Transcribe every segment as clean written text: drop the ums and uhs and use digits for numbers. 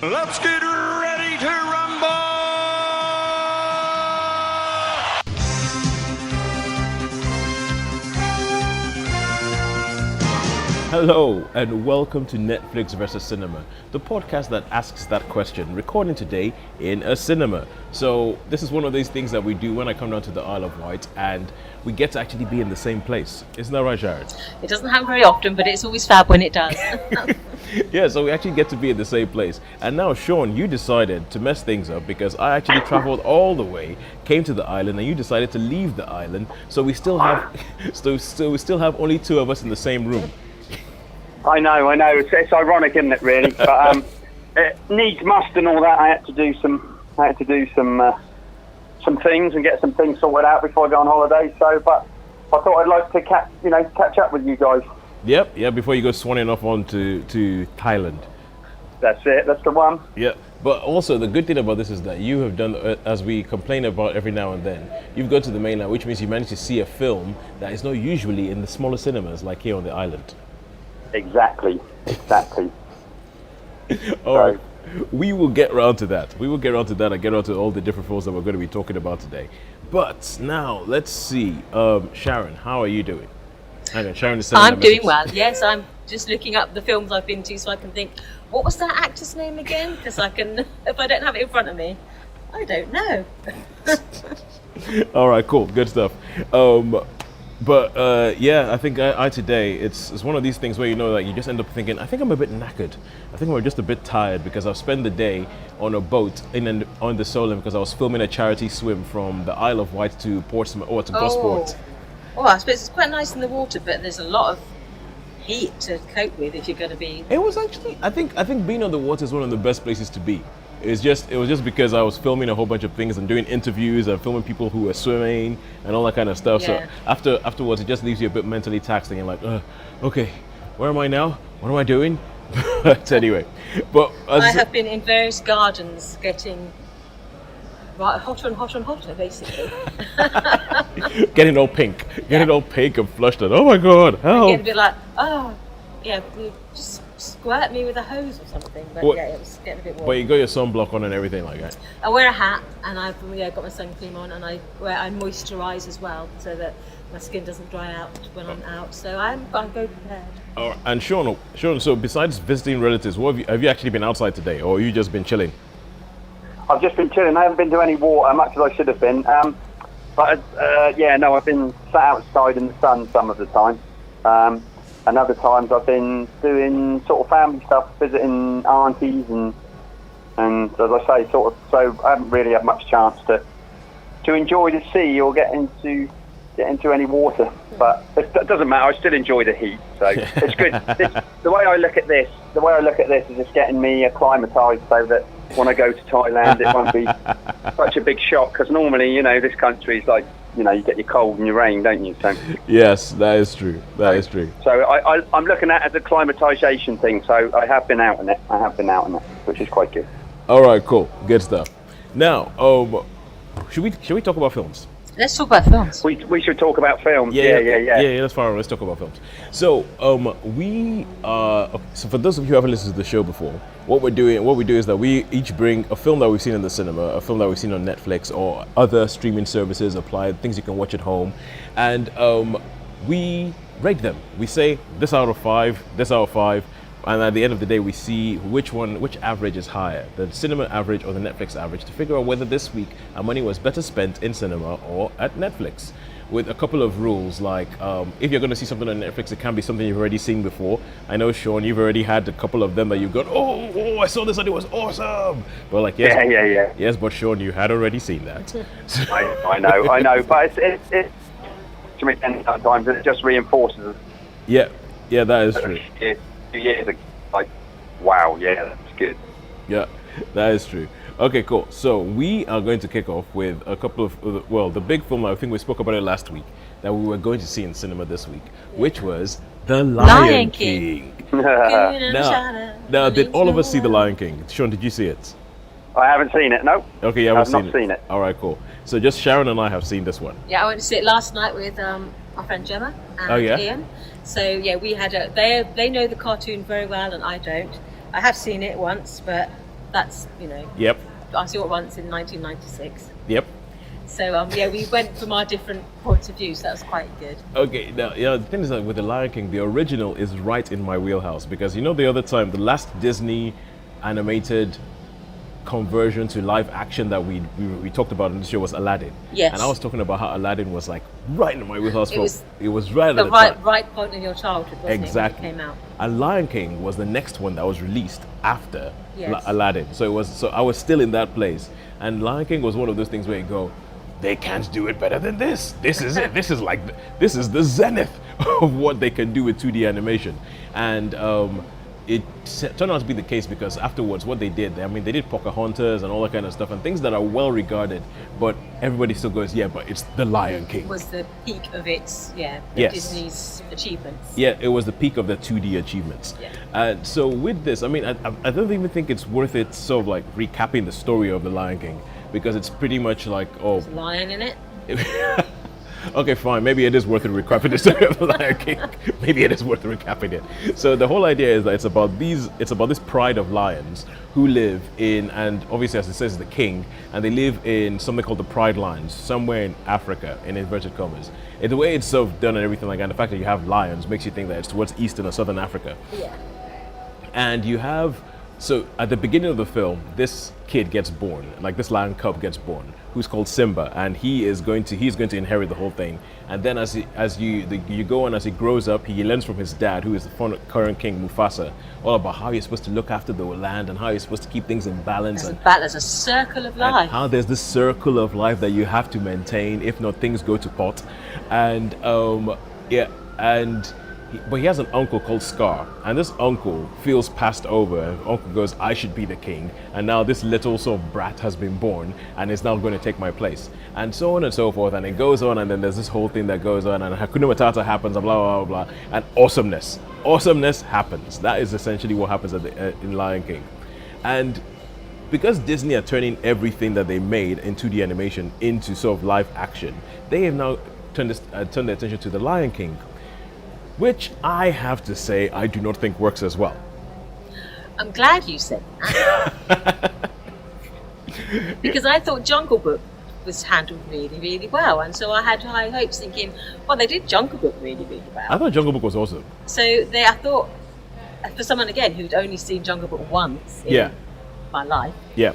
Let's get ready to rumble! Hello and welcome to Netflix versus Cinema, the podcast that asks that question, recording today in a cinema. So this is one of these things that we do when I come down to the Isle of Wight and we get to actually be in the same place. Isn't that right, Sharon? It doesn't happen very often, but it's always fab when it does. Yeah, so we actually get to be in the same place. And now, Shaun, you decided to mess things up because I actually traveled all the way, came to the island, and you decided to leave the island. So we still have, so we still have only two of us in the same room. I know. It's ironic, isn't it? Really, but it needs must and all that. I had to do some things and get some things sorted out before I go on holiday. So, but I thought I'd like to catch up with you guys. Yep. Before you go swanning off on to Thailand. That's it. That's the one. Yeah. But also the good thing about this is that you have done, as we complain about every now and then, you've gone to the mainland, which means you managed to see a film that is not usually in the smaller cinemas like here on the island. Exactly. All right. We will get around to that. And get around to all the different films that we're going to be talking about today. But now, let's see. Sharon, how are you doing? Hang on, Sharon is sending I'm a doing message. well. Yes, I'm just looking up the films I've been to so I can think, what was that actor's name again? Because I can, if I don't have it in front of me, I don't know. All right, cool. Good stuff. I think I today, it's one of these things where you know that you just end up thinking, I think I'm a bit knackered. I think I'm just a bit tired because I've spent the day on a boat on the Solent because I was filming a charity swim from the Isle of Wight to Portsmouth or to Gosport. Oh, I suppose it's quite nice in the water, but there's a lot of heat to cope with if you're going to be... It was actually, I think being on the water is one of the best places to be. It was just because I was filming a whole bunch of things and doing interviews and filming people who were swimming and all that kind of stuff. Yeah. So afterwards, it just leaves you a bit mentally taxed and you're like, okay, where am I now? What am I doing? But anyway, I have been in various gardens getting hotter and hotter, basically. getting all pink and flushed and oh my god, help! Getting a bit like, just squirt me with a hose or something. But it was getting a bit warm. But you got your sunblock on and everything like that. I wear a hat and I've got my sun cream on and I moisturise as well so that my skin doesn't dry out when I'm out. So I go prepared. Oh, and Shaun, so besides visiting relatives, have you actually been outside today, or have you just been chilling? I've just been chilling. I haven't been to any water, much as I should have been. I've been sat outside in the sun some of the time. And other times I've been doing sort of family stuff, visiting aunties and as I say, so I haven't really had much chance to enjoy the sea or get into any water. But it doesn't matter. I still enjoy the heat, so it's good. The way I look at this is just getting me acclimatised so that when I go to Thailand, it won't be such a big shock. Because normally, this country is like, you get your cold and your rain, don't you? So yes, that is true. So I'm looking at it as a climatisation thing. So I have been out in it, which is quite good. All right, cool, good stuff. Now, should we talk about films? Let's talk about films. We should talk about films. Yeah. That's fine. Let's talk about films. So, so for those of you who haven't listened to the show before, what we do is that we each bring a film that we've seen in the cinema, a film that we've seen on Netflix or other streaming services, applied things you can watch at home, and we rate them. We say this out of 5, this out of 5. And at the end of the day, we see which average is higher, the cinema average or the Netflix average, to figure out whether this week our money was better spent in cinema or at Netflix. With a couple of rules, like if you're going to see something on Netflix, it can be something you've already seen before. I know, Shaun, you've already had a couple of them that you've gone, oh, I saw this and it was awesome. But like, yes, yes, but Shaun, you had already seen that. I know, but it's to me sometimes it just reinforces it. Yeah, that is true. 2 years ago, like, wow, yeah, that's good. Yeah, that is true. Okay, cool. So we are going to kick off with a couple of, the big film, I think we spoke about it last week, that we were going to see in cinema this week, which was The Lion King. Now, did all of us see The Lion King? Shaun, did you see it? I haven't seen it, no. Okay, you haven't I've not seen it. All right, cool. So just Sharon and I have seen this one. Yeah, I went to see it last night with our friend Gemma and Ian. So yeah, we had they know the cartoon very well and I don't. I have seen it once, but that's Yep. I saw it once in 1996. Yep. So we went from our different points of view, so that was quite good. Okay, now the thing is that with the Lion King, the original is right in my wheelhouse because the other time, the last Disney animated conversion to live action that we talked about in this show was Aladdin. Yes. And I was talking about how Aladdin was like right in my wheelhouse. It was right at the the time. right point in your childhood, wasn't Exactly. it, when it came out? And Lion King was the next one that was released after Yes. Aladdin. So I was still in that place. And Lion King was one of those things where you go, they can't do it better than this. This is it. This is the zenith of what they can do with 2D animation. And it turned out to be the case because afterwards what they did, they did Pocahontas and all that kind of stuff and things that are well regarded, but everybody still goes, yeah, but it's the Lion King. It was the peak of its, Yes. Disney's achievements. Yeah, it was the peak of the 2D achievements. Yeah. And so with this, I don't even think it's worth it sort of like recapping the story of the Lion King because it's pretty much like, There's a lion in it. okay, fine. Maybe it is worth it recapping the story of the Lion King. Maybe it is worth recapping it. So the whole idea is that it's about this pride of lions who live in, and obviously as it says, the king, and they live in something called the Pride Lands, somewhere in Africa, in inverted commas. And the way it's sort of done and everything like that, and the fact that you have lions makes you think that it's towards eastern or southern Africa. Yeah. And you have, so at the beginning of the film, this kid gets born, like this lion cub gets born, who's called Simba, and he's going to inherit the whole thing. And then as you go on, as he grows up, he learns from his dad, who is the current king Mufasa, all about how you're supposed to look after the land and how you're supposed to keep things in balance. There's a circle of life. And how there's this circle of life that you have to maintain, if not things go to pot. And but he has an uncle called Scar, and this uncle feels passed over. And uncle goes, I should be the king, and now this little sort of brat has been born and is now going to take my place, and so on and so forth. And it goes on, and then there's this whole thing that goes on, and Hakuna Matata happens, and blah, blah, blah, blah, and awesomeness happens. That is essentially what happens in Lion King. And because Disney are turning everything that they made in 2D animation into sort of live action, they have now turned their attention to the Lion King, which I have to say I do not think works as well. I'm glad you said that. Because I thought Jungle Book was handled really, really well. And so I had high hopes thinking, well, they did Jungle Book really, really well. I thought Jungle Book was awesome. So I thought, for someone, again, who'd only seen Jungle Book once in my life. Yeah.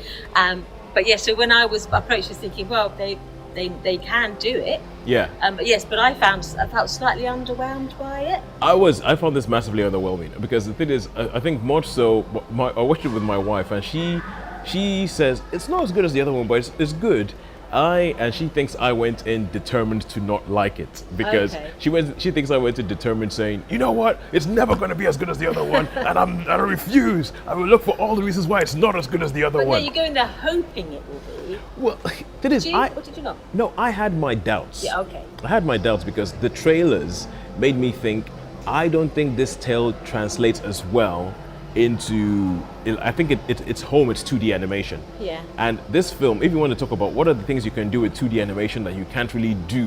So when I was approached, I was thinking, well, they can do it. Yeah. But I felt slightly underwhelmed by it. I found this massively underwhelming because the thing is, I think more so, I watched it with my wife and she says it's not as good as the other one, but it's good. And she thinks I went in determined to not like it because she thinks I went in determined saying, you know what, it's never going to be as good as the other one, and I refuse. I will look for all the reasons why it's not as good as the other one. But you go in there hoping it will be. Well, that is, or did you not? No, I had my doubts. Yeah, okay. I had my doubts because the trailers made me think, I don't think this tale translates as well into, I think it's home, it's 2D animation. Yeah. And this film, if you want to talk about what are the things you can do with 2D animation that you can't really do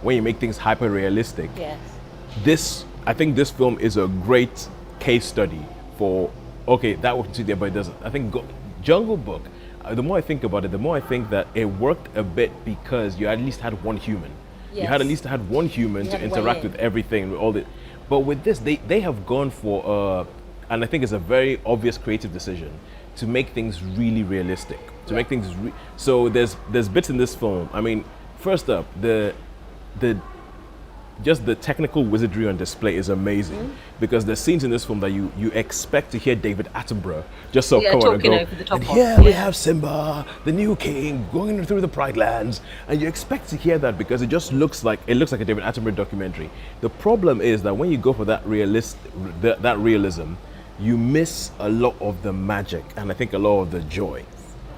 when you make things hyper realistic. Yes. I think this film is a great case study for, okay, that worked 2D, but it doesn't. I think Jungle Book, the more I think about it, the more I think that it worked a bit because you at least had one human. Yes. You had at least had one human to interact with everything, with all the. But with this, they have gone for, and I think it's a very obvious creative decision to make things really realistic. To make things so there's bits in this film. I mean, first up, just the technical wizardry on display is amazing because there's scenes in this film that you expect to hear David Attenborough just sort of come on and go. Over the top and here we have Simba, the new king, going through the Pride Lands, and you expect to hear that because it just looks like a David Attenborough documentary. The problem is that when you go for that realism, you miss a lot of the magic and I think a lot of the joy.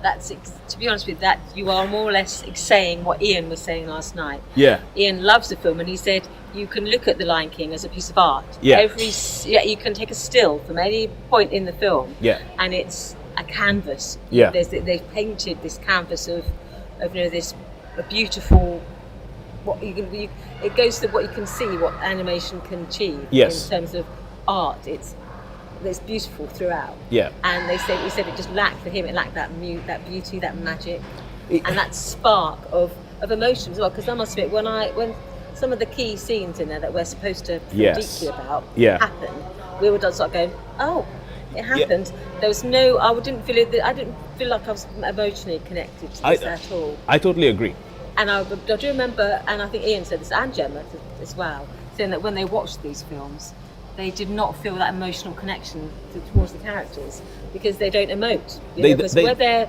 That's, to be honest with that, you are more or less saying what Ian was saying last night. Yeah. Ian loves the film and he said you can look at The Lion King as a piece of art. Yeah. You can take a still from any point in the film. Yeah. And it's a canvas. Yeah. They've painted this canvas of this a beautiful. It goes to what you can see, what animation can achieve. Yes. In terms of art, it's that's beautiful throughout. Yeah. And he said it just lacked for him. It lacked that beauty, that magic, and that spark of emotion as well. Because I must admit, when some of the key scenes in there that we're supposed to feel deeply about happened, we were just sort of going, oh, it happened. Yeah. There was no, I didn't feel like I was emotionally connected to this at all. I totally agree. And I do remember, and I think Ian said this, and Gemma as well, saying that when they watched these films, they did not feel that emotional connection towards the characters because they don't emote. Because where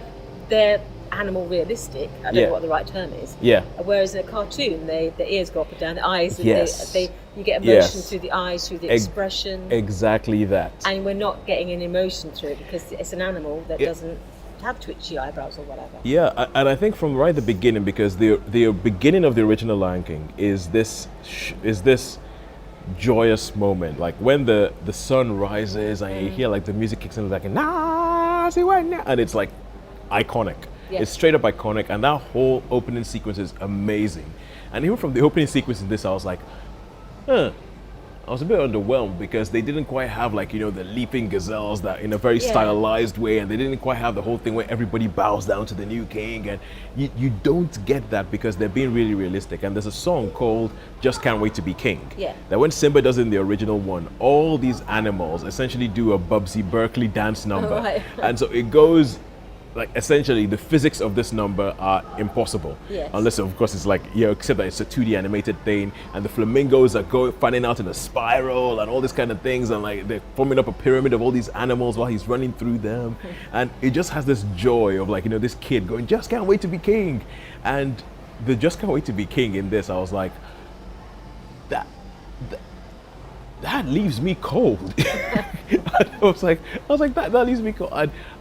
they're animal realistic, I don't know what the right term is. Yeah. Whereas in a cartoon, the ears go up and down, the eyes, you get emotion through the eyes, through the expression. Exactly that. And we're not getting an emotion through it because it's an animal that doesn't have twitchy eyebrows or whatever. Yeah, and I think from right at the beginning, because the beginning of the original Lion King is this joyous moment, like when the sun rises and you hear like the music kicks in, like and it's like iconic. Yeah. It's straight up iconic, and that whole opening sequence is amazing. And even from the opening sequence in this, I was like, I was a bit underwhelmed because they didn't quite have like, the leaping gazelles that in a very stylized way, and they didn't quite have the whole thing where everybody bows down to the new king, and you don't get that because they're being really realistic. And there's a song called Just Can't Wait to Be King that when Simba does it in the original one, all these animals essentially do a Bubsy Berkeley dance number. Right. And so it goes like essentially the physics of this number are impossible unless of course it's like except that it's a 2D animated thing, and the flamingos are fanning out in a spiral and all these kind of things, and like they're forming up a pyramid of all these animals while he's running through them, and it just has this joy of like this kid going, just can't wait to be king. And the just can't wait to be king in this, I was like, that leaves me cold. I was like that leaves me cold.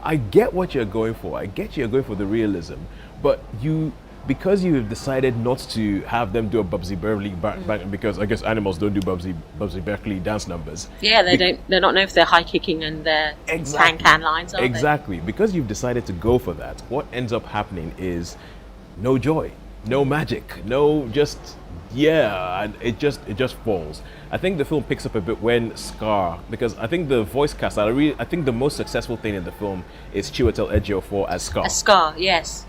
I get what you're going for. I get you're going for the realism, but because you have decided not to have them do a Bubsy Berkeley because I guess animals don't do Bubsy Berkeley dance numbers. Yeah, they're not known for their high kicking and their can lines, are they? Because you've decided to go for that, what ends up happening is no joy, no magic, no and it just falls. I think the film picks up a bit when Scar, because I think the voice cast, I think the most successful thing in the film is Chiwetel Ejiofor as Scar. As Scar, yes.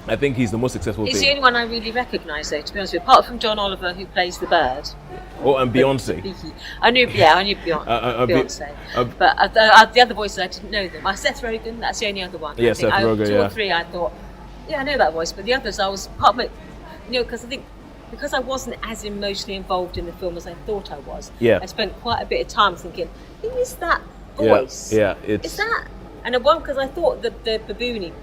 I think he's the most successful thing. He's the only one I really recognise, though, to be honest with you, apart from John Oliver, who plays the bird. Oh, and Beyonce. I knew Beyonce. But the other voices, I didn't know them. Seth Rogen, that's the only other one. Yeah, Seth Rogen, two or three, I thought, I know that voice, but the others, I was part of it, because I think, because I wasn't as emotionally involved in the film as I thought I was, I spent quite a bit of time thinking, who is that voice? Is that? And at one, because I thought the baboony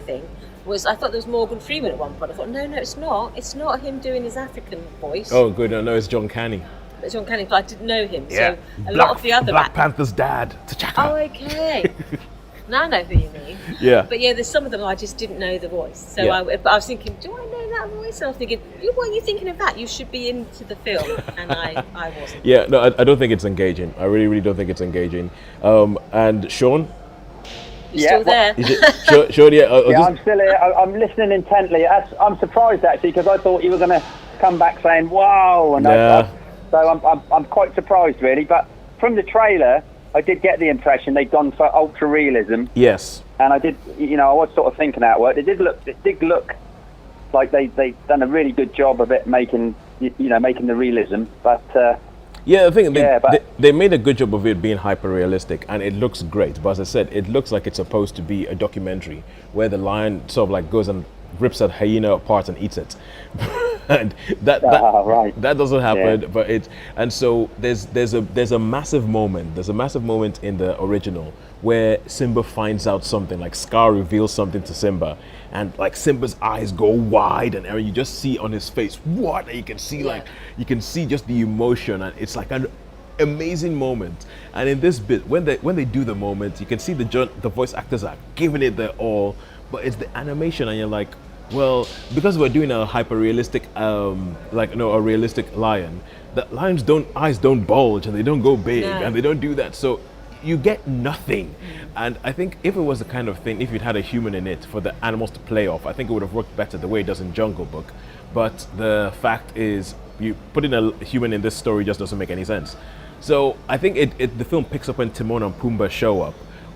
thing was, I thought there was Morgan Freeman at one point. I thought, no, it's not. It's not him doing his African voice. Oh, good. No, it's John Canny. It's John Canny, but I didn't know him. Yeah. So lot of the other Black Panther's dad, T'Chaka. Oh, okay. Now I know who you mean. Yeah. But there's some of them I just didn't know the voice. So I was thinking, do I know that voice? And I was thinking, what are you thinking of that? You should be into the film. And I wasn't. Yeah, no, I don't think it's engaging. I really, really don't think it's engaging. And Shaun? You're still there? Shaun, I'm still here. I'm listening intently. I'm surprised, actually, because I thought you were going to come back saying, wow. And so I'm quite surprised, really. But from the trailer, I did get the impression they'd gone for ultra realism. Yes. And I did, I was sort of thinking that word. It did look like they'd done a really good job of it, making the realism. But I think they made a good job of it being hyper realistic, and it looks great. But as I said, it looks like it's supposed to be a documentary where the lion sort of like goes and rips a hyena apart and eats it. And that doesn't happen, but so there's a massive moment. There's a massive moment in the original where Simba finds out something, like Scar reveals something to Simba, and like Simba's eyes go wide, and you just see on his face what, and you can see just the emotion, and it's like an amazing moment. And in this bit, when they do the moment, you can see the voice actors are giving it their all, but it's the animation, and you're like, well, because we're doing a hyper-realistic, a realistic lion, the lion's eyes don't bulge and they don't go big and they don't do that. So you get nothing. And I think if it was the kind of thing, if you'd had a human in it for the animals to play off, I think it would have worked better the way it does in Jungle Book. But the fact is, you putting a human in this story just doesn't make any sense. So I think the film picks up when Timon and Pumbaa show up,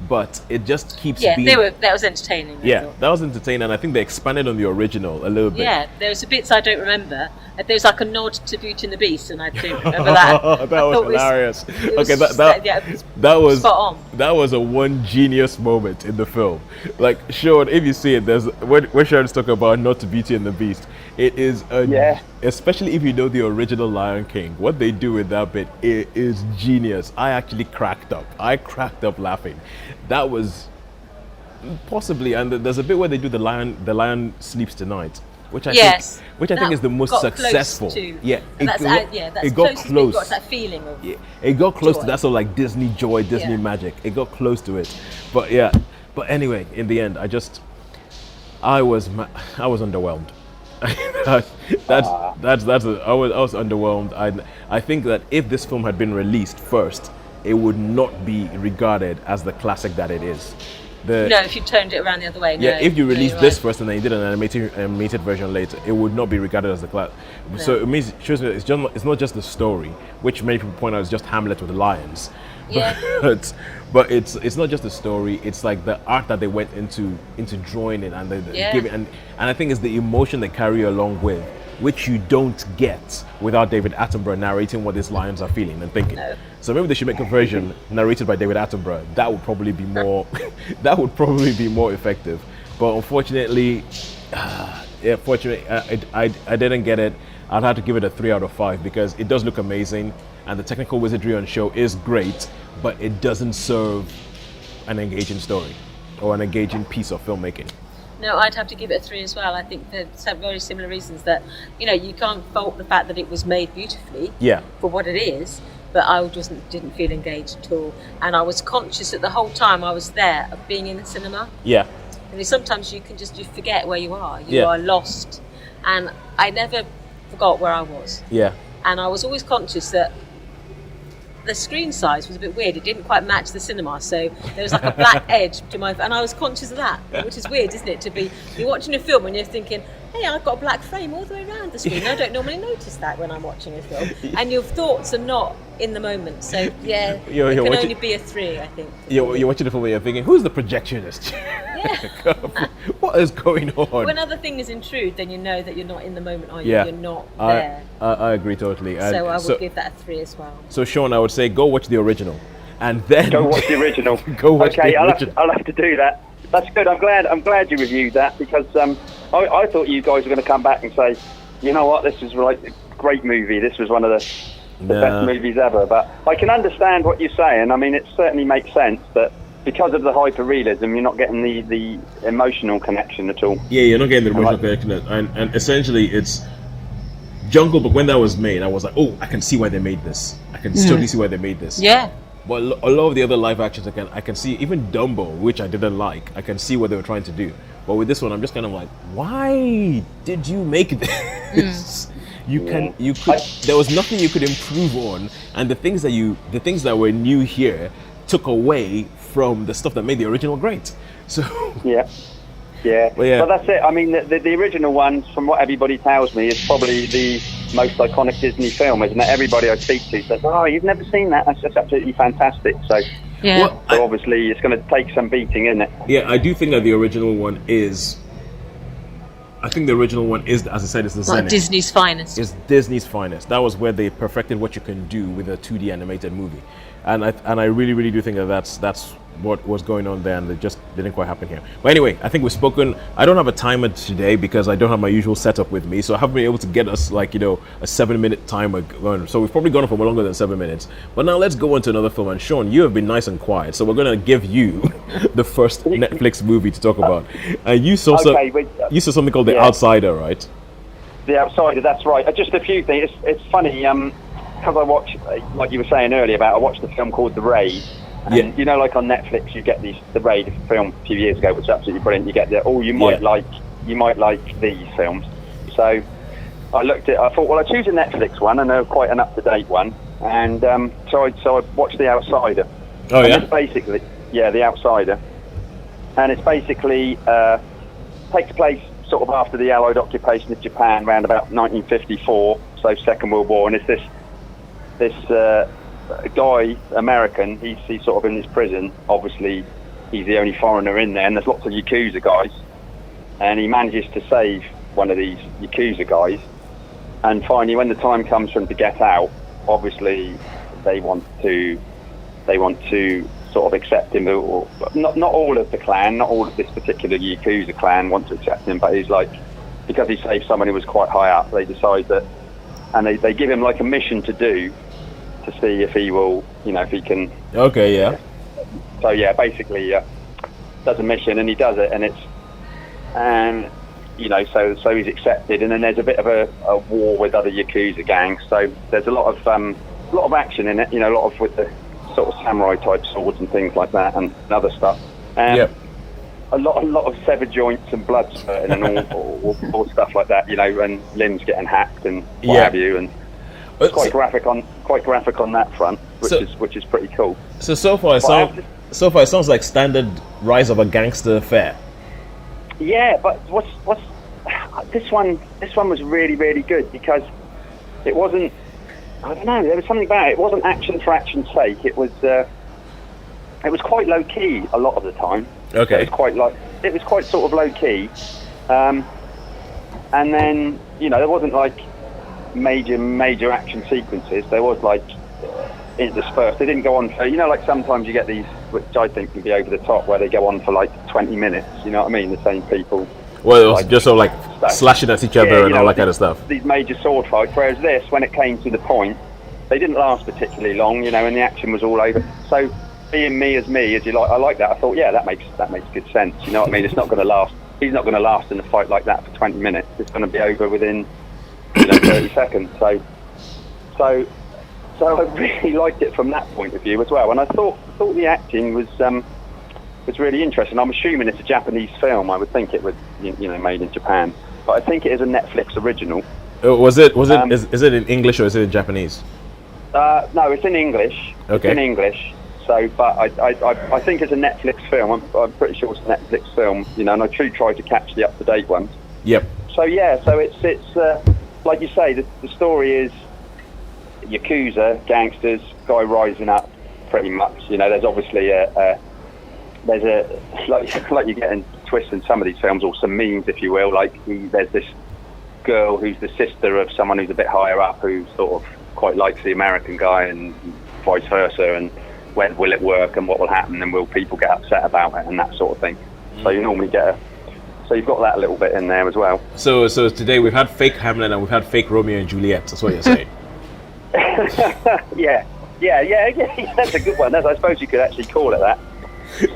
but it just keeps Yeah, being... that was entertaining. I thought. that was entertaining, and I think they expanded on the original a little bit. Yeah, there was bits I don't remember. There was like a nod to Beauty and the Beast, and I don't remember that. That was hilarious. It was that was spot on. That was a one genius moment in the film. Like, Shaun, if you see it, there's when Sharon's talking about not to Beauty and the Beast, it is especially if you know the original Lion King, what they do with that bit, it is genius. I actually cracked up. I cracked up laughing. That was possibly, and there's a bit where they do the lion sleeps tonight, which I think is the most successful. It got close. Got that feeling of it got close joy. to that sort of like Disney joy, Disney magic. It got close to it, but anyway, in the end, I was underwhelmed. I was underwhelmed. I think that if this film had been released first, it would not be regarded as the classic that it is. If you turned it around the other way. If you released this first and then you did an animated version later, it would not be regarded as the class. No. So it means it's not just the story, which many people point out is just Hamlet with the lions. Yeah. But it's not just the story. It's like the art that they went into drawing it and giving, and I think it's the emotion they carry along with, which you don't get without David Attenborough narrating what these lions are feeling and thinking. No. So maybe they should make a version narrated by David Attenborough. That would probably be more. That would probably be more effective. But unfortunately, I didn't get it. I'd have to give it a 3 out of 5 because it does look amazing and the technical wizardry on show is great, but it doesn't serve an engaging story or an engaging piece of filmmaking. No, I'd have to give it a 3 as well. I think for some very similar reasons that, you can't fault the fact that it was made beautifully for what it is, but I just didn't feel engaged at all. And I was conscious that the whole time I was there of being in the cinema. Yeah. And sometimes you forget where you are. You are lost. And I never forgot where I was. Yeah. And I was always conscious that the screen size was a bit weird. It didn't quite match the cinema, so there was like a black edge to my... And I was conscious of that, which is weird, isn't it? You're watching a film and you're thinking, hey, I've got a black frame all the way around the screen. I don't normally notice that when I'm watching a film. And your thoughts are not in the moment. So, it can only be a 3, I think. You're watching the film and you're thinking, who's the projectionist? Yeah. What is going on? When other things intrude, then you know that you're not in the moment, are you? Yeah. You're not there. I agree totally. So I would give that a 3 as well. So, Shaun, I would say go watch the original. And then... Go watch the original. Go watch the original. I'll have to do that. That's good. I'm glad you reviewed that because I thought you guys were going to come back and say, you know what, this was like a great movie. This was one of the best movies ever. But I can understand what you're saying. I mean, it certainly makes sense that because of the hyper-realism, you're not getting the emotional connection at all. Yeah, you're not getting the emotional connection. And essentially, it's... Jungle Book, when that was made, I was like, oh, I can see why they made this. I can totally see why they made this. Yeah. But a lot of the other live actions, I can see, even Dumbo, which I didn't like, I can see what they were trying to do. But with this one, I'm just kind of like, why did you make this? There was nothing you could improve on, and the things that were new here took away from the stuff that made the original great. So but that's it. I mean, the original one, from what everybody tells me, is probably the most iconic Disney film, isn't it? Everybody I speak to says, "Oh, you've never seen that? That's just absolutely fantastic." So, so obviously, it's going to take some beating, isn't it? Yeah, I do think that the original one is. I think the original one is, as I said, it's the zenith. Disney's finest. It's Disney's finest. That was where they perfected what you can do with a 2D animated movie, and I really, really do think that that's what was going on there, and it just didn't quite happen here. But anyway, I think we've spoken. I don't have a timer today because I don't have my usual setup with me, so I haven't been able to get us a 7-minute timer going. So we've probably gone on for more longer than 7 minutes. But now let's go on to another film. And Shaun, you have been nice and quiet, so we're going to give you the first Netflix movie to talk about. And you saw something called The Outsider, right? The Outsider, that's right. Just a few things. It's funny because I watched, like you were saying earlier I watched the film called The Raid. And like on Netflix, you get the Raid film a few years ago, which is absolutely brilliant. You get you might like these films. So I looked at, I thought, well, I choose a Netflix one, and they're quite an up-to-date one. And so I watched The Outsider. Oh, yeah? It's basically, The Outsider. And it's basically, takes place sort of after the Allied occupation of Japan around about 1954, so Second World War. And it's this a guy, American, he's sort of in this prison. Obviously, he's the only foreigner in there, and there's lots of Yakuza guys. And he manages to save one of these Yakuza guys. And finally, when the time comes for him to get out, obviously they want to sort of accept him. Not all of the clan, not all of this particular Yakuza clan want to accept him, but he's like, because he saved someone who was quite high up, they decide that, and they give him like a mission to do, to see if he will, if he can. Okay, yeah. So yeah, basically does a mission, and he does it, and so he's accepted, and then there's a bit of a war with other Yakuza gangs. So there's a lot of action in it, a lot of with the sort of samurai type swords and things like that, and other stuff. Yep. A lot of severed joints and blood spurting and all stuff like that, and limbs getting hacked and what have you, and it's quite graphic on that front, which is pretty cool. So far it sounds like standard Rise of a Gangster fare. Yeah, but what's this one was really, really good, because it wasn't, I don't know, there was something about it. It wasn't action for action's sake. It was quite low key a lot of the time. Okay. It was quite sort of low key, and then there wasn't like major action sequences. There was like interspersed. They didn't go on for, like sometimes you get these, which I think can be over the top, where they go on for like 20 minutes. You know what I mean? The same people. Well, it was like, just sort of like slashing at each other and all that kind of stuff. These major sword fights. Whereas this, when it came to the point, they didn't last particularly long. And the action was all over. So being me, as you like, I like that. I thought, yeah, that makes good sense. You know what I mean? It's not going to last. He's not going to last in a fight like that for 20 minutes. It's going to be over within 30 seconds. So I really liked it from that point of view as well. And I thought the acting was really interesting. I'm assuming it's a Japanese film. I would think it was made in Japan, but I think it is a Netflix original. Was it? Is it in English or is it in Japanese? No, it's in English. Okay. It's in English. So, but I think it's a Netflix film. I'm pretty sure it's a Netflix film. And I try to catch the up-to-date ones. Yep. So yeah, so it's like you say, the story is Yakuza gangsters, guy rising up, pretty much. There's obviously there's a like you get in twists in some of these films, or some memes, if you will. Like there's this girl who's the sister of someone who's a bit higher up, who sort of quite likes the American guy, and vice versa. And when will it work, and what will happen, and will people get upset about it, and that sort of thing. So you normally so you've got that a little bit in there as well. So today we've had fake Hamlet and we've had fake Romeo and Juliet. That's what you're saying. Yeah. That's a good one. I suppose you could actually call it that.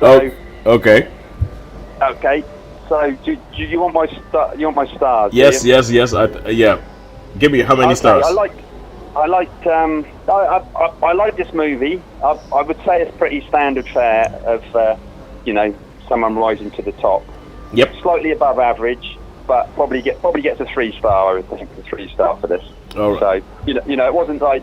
So, oh, okay. Okay. So, do you want my stars? Yes. Yeah. Give me how many stars? I like this movie. I would say it's pretty standard fare of someone rising to the top. Yep. Slightly above average, but probably gets a 3-star. I would think a 3-star for this. All right. So it wasn't like.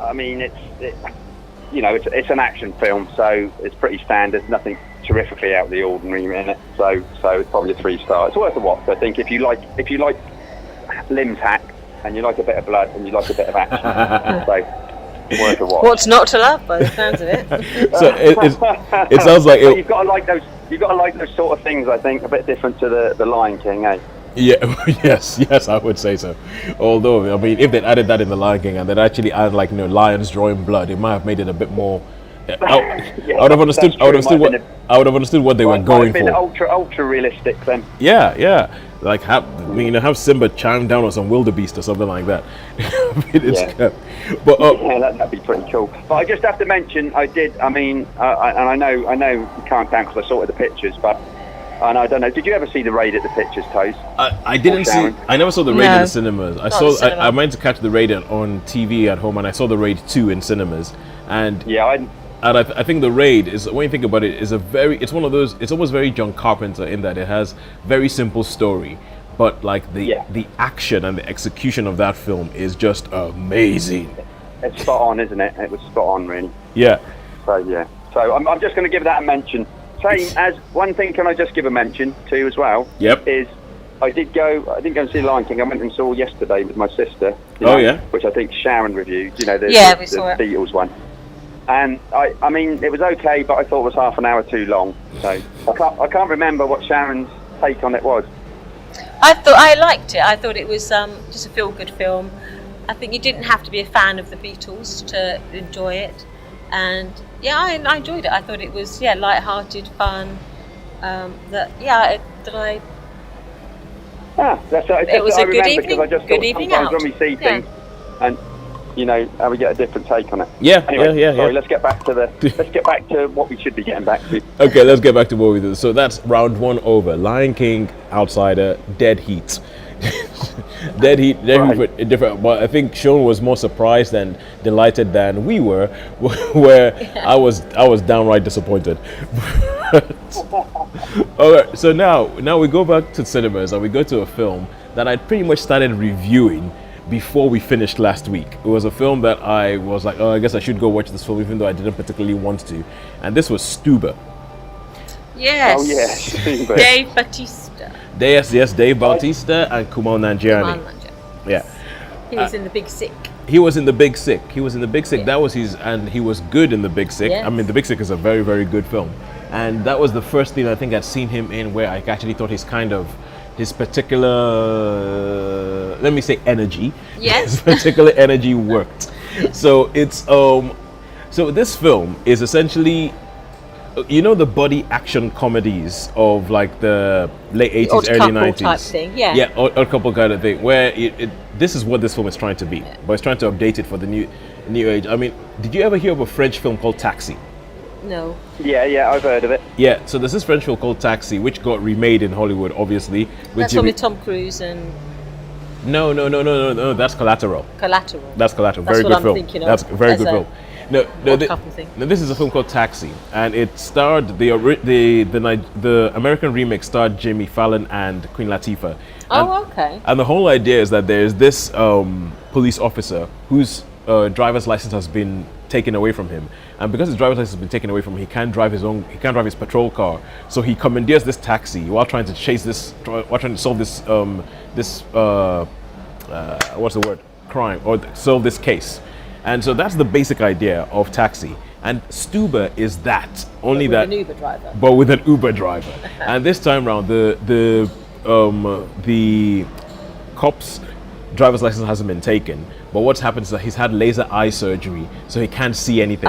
I mean, it's an action film, so it's pretty standard. Nothing terrifically out of the ordinary in it. So it's probably a 3-star. It's worth a watch. I think if you like limbs hacked, and you like a bit of blood, and you like a bit of action, so worth a watch. What's not to love, by the sounds of it? So it sounds like you've got to like those. You've got to like those sort of things. I think a bit different to the Lion King, eh? Yeah, yes, I would say so. Although, I mean, if they'd added that in the Lion King and they'd actually added lions drawing blood, it might have made it a bit more. I would have understood. I would have understood what they were going for. Ultra realistic then. Yeah. Like have Simba chime down on some wildebeest or something like that. That'd be pretty cool. But I just have to mention, I mean, and I know you can't count because I sorted the pictures, but. And I don't know. Did you ever see the Raid at the pictures, Toes? I didn't see. I never saw the Raid in the cinemas. I meant to catch the Raid on TV at home, and I saw the Raid 2 in cinemas. And I think the Raid is, when you think about it, it's one of those. It's almost very John Carpenter in that it has very simple story, but like the action and the execution of that film is just amazing. It's spot on, isn't it? It was spot on, really. Yeah. So I'm just going to give that a mention. Same as one thing, can I just give a mention to as well? Yep. Is I didn't go and see Lion King. I went and saw yesterday with my sister. Which I think Sharon reviewed. You know, the Beatles one. And I mean, it was okay, but I thought it was half an hour too long. So I can't remember what Sharon's take on it was. I liked it. I thought it was just a feel-good film. I think you didn't have to be a fan of the Beatles to enjoy it. And yeah, I enjoyed it. I thought it was light-hearted, fun. It was a good evening. I just good thought evening sometimes out. when we see things, and you know, how we get a different take on it. Anyway, let's get back to what we should be getting back to. Okay, let's get back to what we did. So that's round one over. Lion King, Outsider, Dead Heat. Dead Heat, different. But I think Shaun was more surprised and delighted than we were, where I was downright disappointed. Alright, so now we go back to cinemas and we go to a film that I pretty much started reviewing before we finished last week. It was a film that I was like, I guess I should go watch this film, even though I didn't particularly want to. And this was Stuber. Yes. Oh yes, Stuber. Dave Bautista. Dave Bautista and Kumail Nanjiani. Yeah. He was in The Big Sick. He was in The Big Sick. Yeah. That was and he was good in The Big Sick. Yes. I mean, The Big Sick is a very, very good film. And that was the first thing I think I'd seen him in where I actually thought his particular, let me say, energy. Yes. His particular energy worked. So it's so this film is essentially, you know, the buddy action comedies of like the late 80s, early 90s type thing. Yeah, odd couple kind of thing, where this is what this film is trying to be, but it's trying to update it for the new age. I mean, did you ever hear of a French film called Taxi? No. Yeah, I've heard of it. Yeah, so there's this French film called Taxi, which got remade in Hollywood, obviously. That's one with Tom Cruise and... No, that's Collateral. Collateral. That's Collateral. That's Very what good I'm film. thinking of. That's a very good film. No, this is a film called Taxi, and it starred the American remake starred Jimmy Fallon and Queen Latifah. Okay. And the whole idea is that there's this police officer whose driver's license has been taken away from him, and because his driver's license has been taken away from him, he can't drive his patrol car. So he commandeers this taxi while trying to solve this what's the word? Crime, or solve this case. And so that's the basic idea of Taxi. And Stuber is that, only that, an Uber driver. But with an Uber driver. And this time round, the cop's driver's license hasn't been taken. But what's happened is that he's had laser eye surgery, so he can't see anything.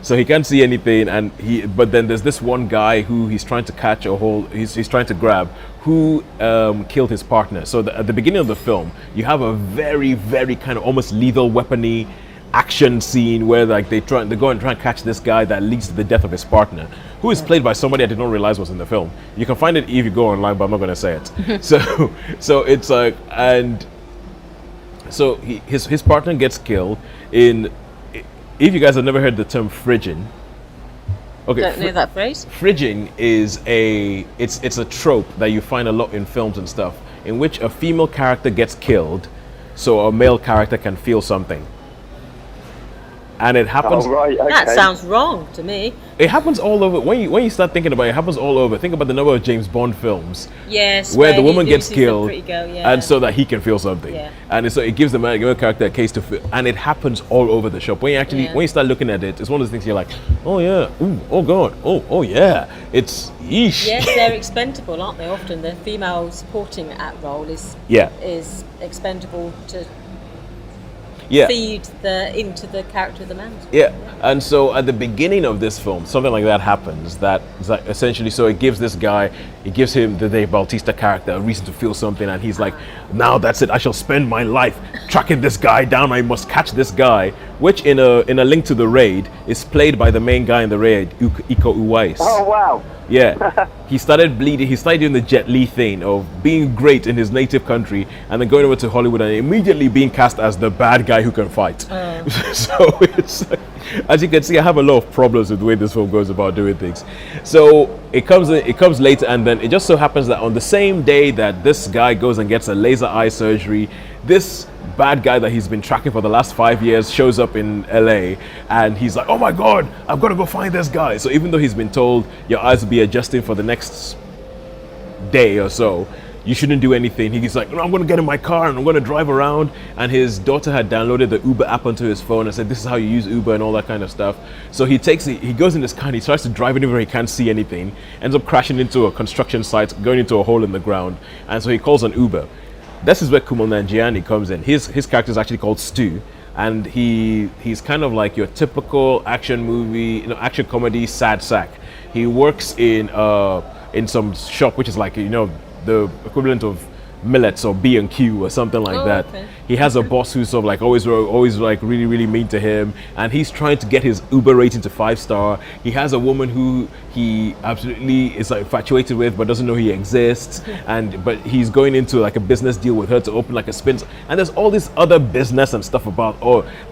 So he can't see anything, and but then there's this one guy who he's trying to catch a hold. He's trying to grab, who killed his partner. So at the beginning of the film, you have a very, very kind of almost lethal weapony action scene where like they go and try and catch this guy that leads to the death of his partner, who is played by somebody I did not realize was in the film. You can find it if you go online, but I'm not going to say it. So it's like, and so his partner gets killed in. If you guys have never heard the term fridging, okay, don't know that phrase. Fridging is it's a trope that you find a lot in films and stuff, in which a female character gets killed, so a male character can feel something. And it happens. Oh, right, okay. That sounds wrong to me. It happens all over. When you start thinking about it, it happens all over. Think about the number of James Bond films. Yes. Where the woman gets killed, girl, and so that he can feel something. Yeah. And so it gives the male character a case to feel, and it happens all over the shop. When you start looking at it, it's one of those things you're like, oh yeah, ooh, oh god, oh yeah. It's yeesh. Yes, they're expendable, aren't they? Often the female supporting act role is expendable to feed into the character of the man. Yeah, and so at the beginning of this film, something like that happens. That essentially, so it gives him the Dave Bautista character a reason to feel something, and he's like, now that's it. I shall spend my life tracking this guy down. I must catch this guy. Which in a link to the raid is played by the main guy in the raid, Iko Uwais. Oh wow. Yeah, he started bleeding. He started doing the Jet Li thing of being great in his native country and then going over to Hollywood and immediately being cast as the bad guy who can fight. So it's, as you can see, I have a lot of problems with the way this film goes about doing things. So it comes later, and then it just so happens that on the same day that this guy goes and gets a laser eye surgery, this bad guy that he's been tracking for the last 5 years shows up in LA, and he's like, oh my god, I've got to go find this guy. So even though he's been told your eyes will be adjusting for the next day or so, you shouldn't do anything. He's like, no, I'm going to get in my car and I'm going to drive around. And his daughter had downloaded the Uber app onto his phone and said, this is how you use Uber and all that kind of stuff. So he goes in this car and he tries to drive anywhere he can't see anything, ends up crashing into a construction site, going into a hole in the ground. And so he calls an Uber. This is where Kumail Nanjiani comes in. His character is actually called Stu. And he's kind of like your typical action movie, action comedy sad sack. He works in some shop which is like, the equivalent of Millets or B&Q or something like that. Okay. He has a boss who's sort of like always like really, really mean to him, and he's trying to get his Uber rating to 5-star. He has a woman who he absolutely is like infatuated with but doesn't know he exists, but he's going into like a business deal with her to open like a spin. And there's all this other business and stuff about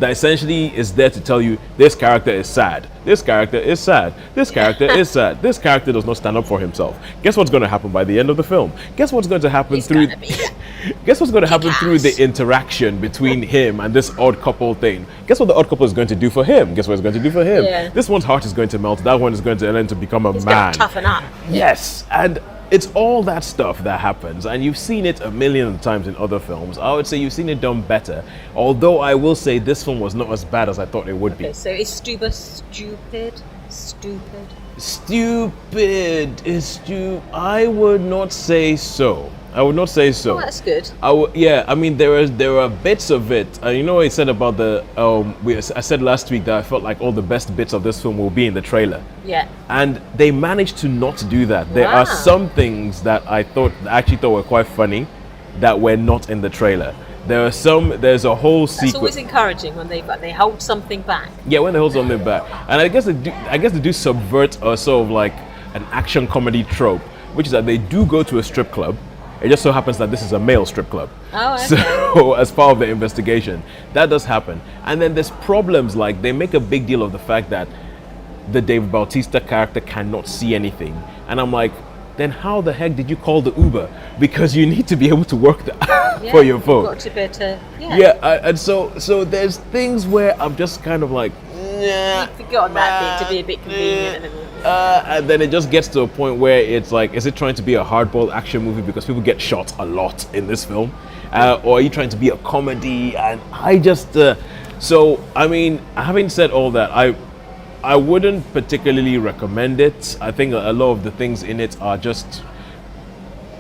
that essentially is there to tell you this character is sad. This character is sad. This character is sad. This character does not stand up for himself. Guess what's going to happen by the end of the film? Guess what's going to happen Guess what's going to happen through the interaction between him and this odd couple thing? Guess what the odd couple is going to do for him? Guess what it's going to do for him? Yeah. This one's heart is going to melt. That one is going to learn to become a He's man. going to toughen up. Yes, and it's all that stuff that happens, and you've seen it a million times in other films. I would say you've seen it done better, although I will say this film was not as bad as I thought it would be. Okay, so is Stuber stupid? I would not say so. Oh, that's good. I mean, there are bits of it. You know what I said about I said last week that I felt like all the best bits of this film will be in the trailer. Yeah. And they managed to not do that. There are some things that I actually thought were quite funny that were not in the trailer. There's a whole sequence. It's always encouraging when they hold something back. Yeah, when they hold something back. And I guess they do subvert a sort of like an action comedy trope, which is that they do go to a strip club. It just so happens that this is a male strip club. Oh, okay. So as part of the investigation, that does happen. And then there's problems like they make a big deal of the fact that the Dave Bautista character cannot see anything. And I'm like, then how the heck did you call the Uber? Because you need to be able to work for your phone. Got to be able to, and so there's things where I'm just kind of like, you've forgotten that bit to be a bit convenient. and then it just gets to a point where it's like, is it trying to be a hardball action movie because people get shot a lot in this film? Or are you trying to be a comedy? And I just, so, I mean, having said all that, I wouldn't particularly recommend it. I think a lot of the things in it are just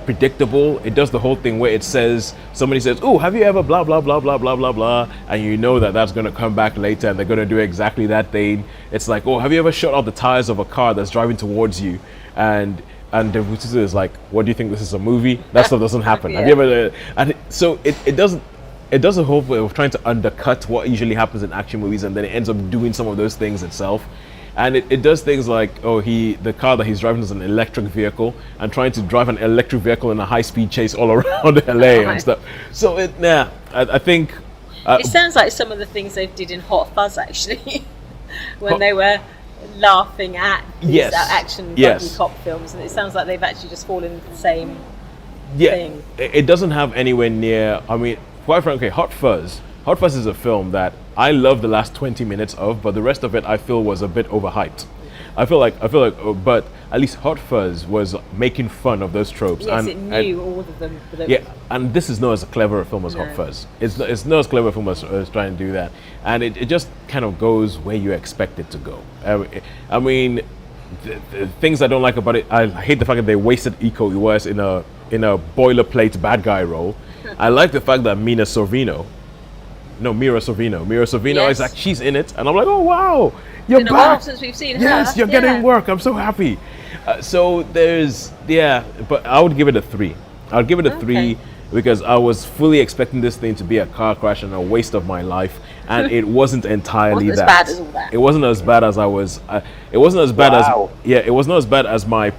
predictable. It does the whole thing where somebody says, oh, have you ever blah, blah, blah, blah, blah, blah, blah, and you know that's going to come back later and they're going to do exactly that thing. It's like, oh, have you ever shot out the tires of a car that's driving towards you? And the producer is like, what do you think, this is a movie? That stuff doesn't happen. Yeah. Have you ever, and so it doesn't, it does a whole way of trying to undercut what usually happens in action movies, and then it ends up doing some of those things itself. And it does things like, the car that he's driving is an electric vehicle, and trying to drive an electric vehicle in a high-speed chase all around LA and stuff. So I think... it sounds like some of the things they did in Hot Fuzz, actually, when they were laughing at these action buddy cop films, and it sounds like they've actually just fallen into the same thing. It doesn't have anywhere near... I mean, quite frankly, Hot Fuzz is a film that I love the last 20 minutes of, but the rest of it I feel was a bit overhyped. I feel like, but at least Hot Fuzz was making fun of those tropes. Yes, and, it knew all of them. And this is not as clever a film as Hot Fuzz. It's not as clever a film as trying to do that. And it just kind of goes where you expect it to go. I mean, the things I don't like about it, I hate the fact that they wasted Iko Uwais in a boilerplate bad guy role. I like the fact that Mira Sorvino is like, she's in it, and I'm like, oh wow, you're back. It's been a while since we've seen her. Yes, you're getting work. I'm so happy. So there's but I would give it a 3. I would give it a 3 because I was fully expecting this thing to be a car crash and a waste of my life, and it wasn't entirely It wasn't as bad as all that. It wasn't as bad as I was. It wasn't as bad as it was not as bad as my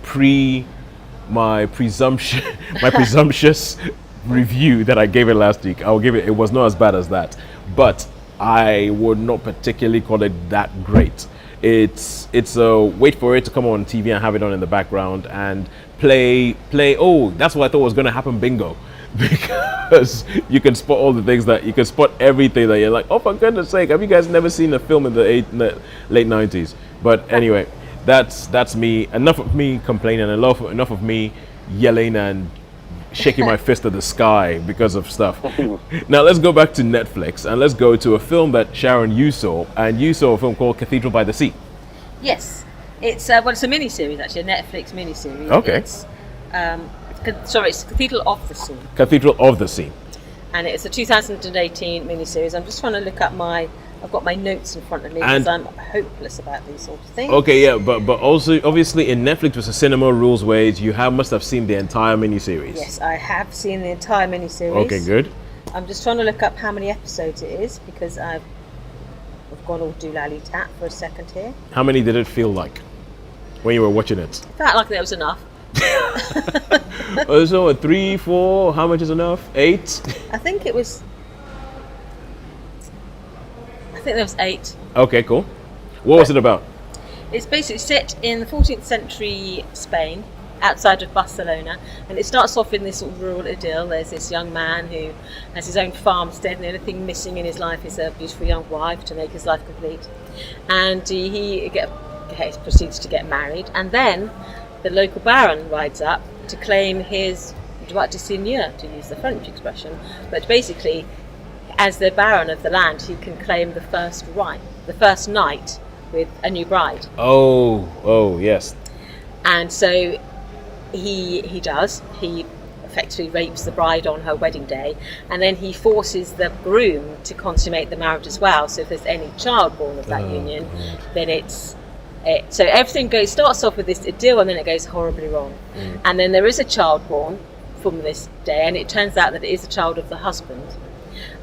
presumptuous review that I gave it last week. I'll give it. It was not as bad as that, but I would not particularly call it that great. It's a wait for it to come on TV and have it on in the background and play. Oh, that's what I thought was going to happen. Bingo, because you can spot all the things that you can spot everything that you're like, oh, for goodness sake, have you guys never seen a film in the late 90s? But anyway, that's me. Enough of me complaining. Enough of me yelling and shaking my fist at the sky because of stuff. Now let's go back to Netflix and let's go to a film that Sharon you saw, and you saw a film called Cathedral by the Sea. Yes, it's it's a mini-series actually, a Netflix mini-series. Okay. It's, it's Cathedral of the Sea. Cathedral of the Sea. And it's a 2018 mini-series. I'm just trying to look up I've got my notes in front of me because I'm hopeless about these sort of things. Okay, yeah, but also obviously in Netflix with the cinema rules ways, you must have seen the entire miniseries. Yes, I have seen the entire miniseries. Okay, good. I'm just trying to look up how many episodes it is because I've gone all doolally-tat for a second here. How many did it feel like when you were watching it? It felt like there was enough. So 3, 4, how much is enough? 8? I think there was 8. Okay, cool. What was it about? It's basically set in the 14th century Spain, outside of Barcelona, and it starts off in this sort of rural idyll. There's this young man who has his own farmstead, and the only thing missing in his life is a beautiful young wife to make his life complete. And he proceeds to get married, and then the local baron rides up to claim his droit de seigneur, to use the French expression, but basically, as the baron of the land, he can claim the first night with a new bride. Oh, yes. And so he does. He effectively rapes the bride on her wedding day, and then he forces the groom to consummate the marriage as well. So if there's any child born of that union, then it's it. So everything starts off with this idyll, and then it goes horribly wrong. And then there is a child born from this day, and it turns out that it is a child of the husband.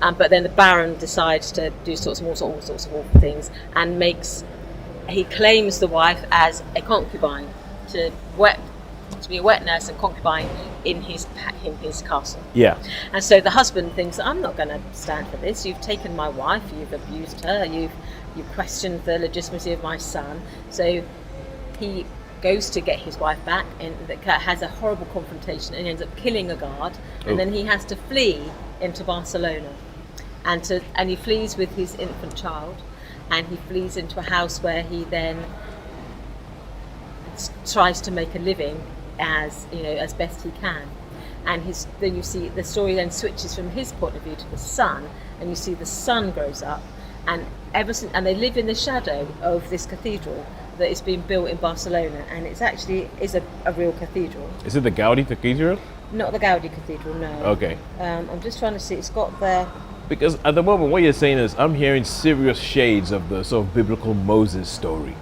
But then the baron decides to do all sorts of awful things, and he claims the wife as a concubine to be a wet nurse and concubine in his castle. Yeah. And so the husband thinks, I'm not going to stand for this. You've taken my wife, you've abused her, you've questioned the legitimacy of my son. So he goes to get his wife back, and has a horrible confrontation and ends up killing a guard. And then he has to flee into Barcelona, and he flees with his infant child, and he flees into a house where he then tries to make a living as best he can. And then you see the story then switches from his point of view to the son, and you see the son grows up, and they live in the shadow of this cathedral that is being built in Barcelona, and it's actually a real cathedral. Is it the Gaudi Cathedral? Not the Gaudi Cathedral, no. Okay. I'm just trying to see. It's got the. Because at the moment, what you're saying is, I'm hearing serious shades of the sort of biblical Moses story.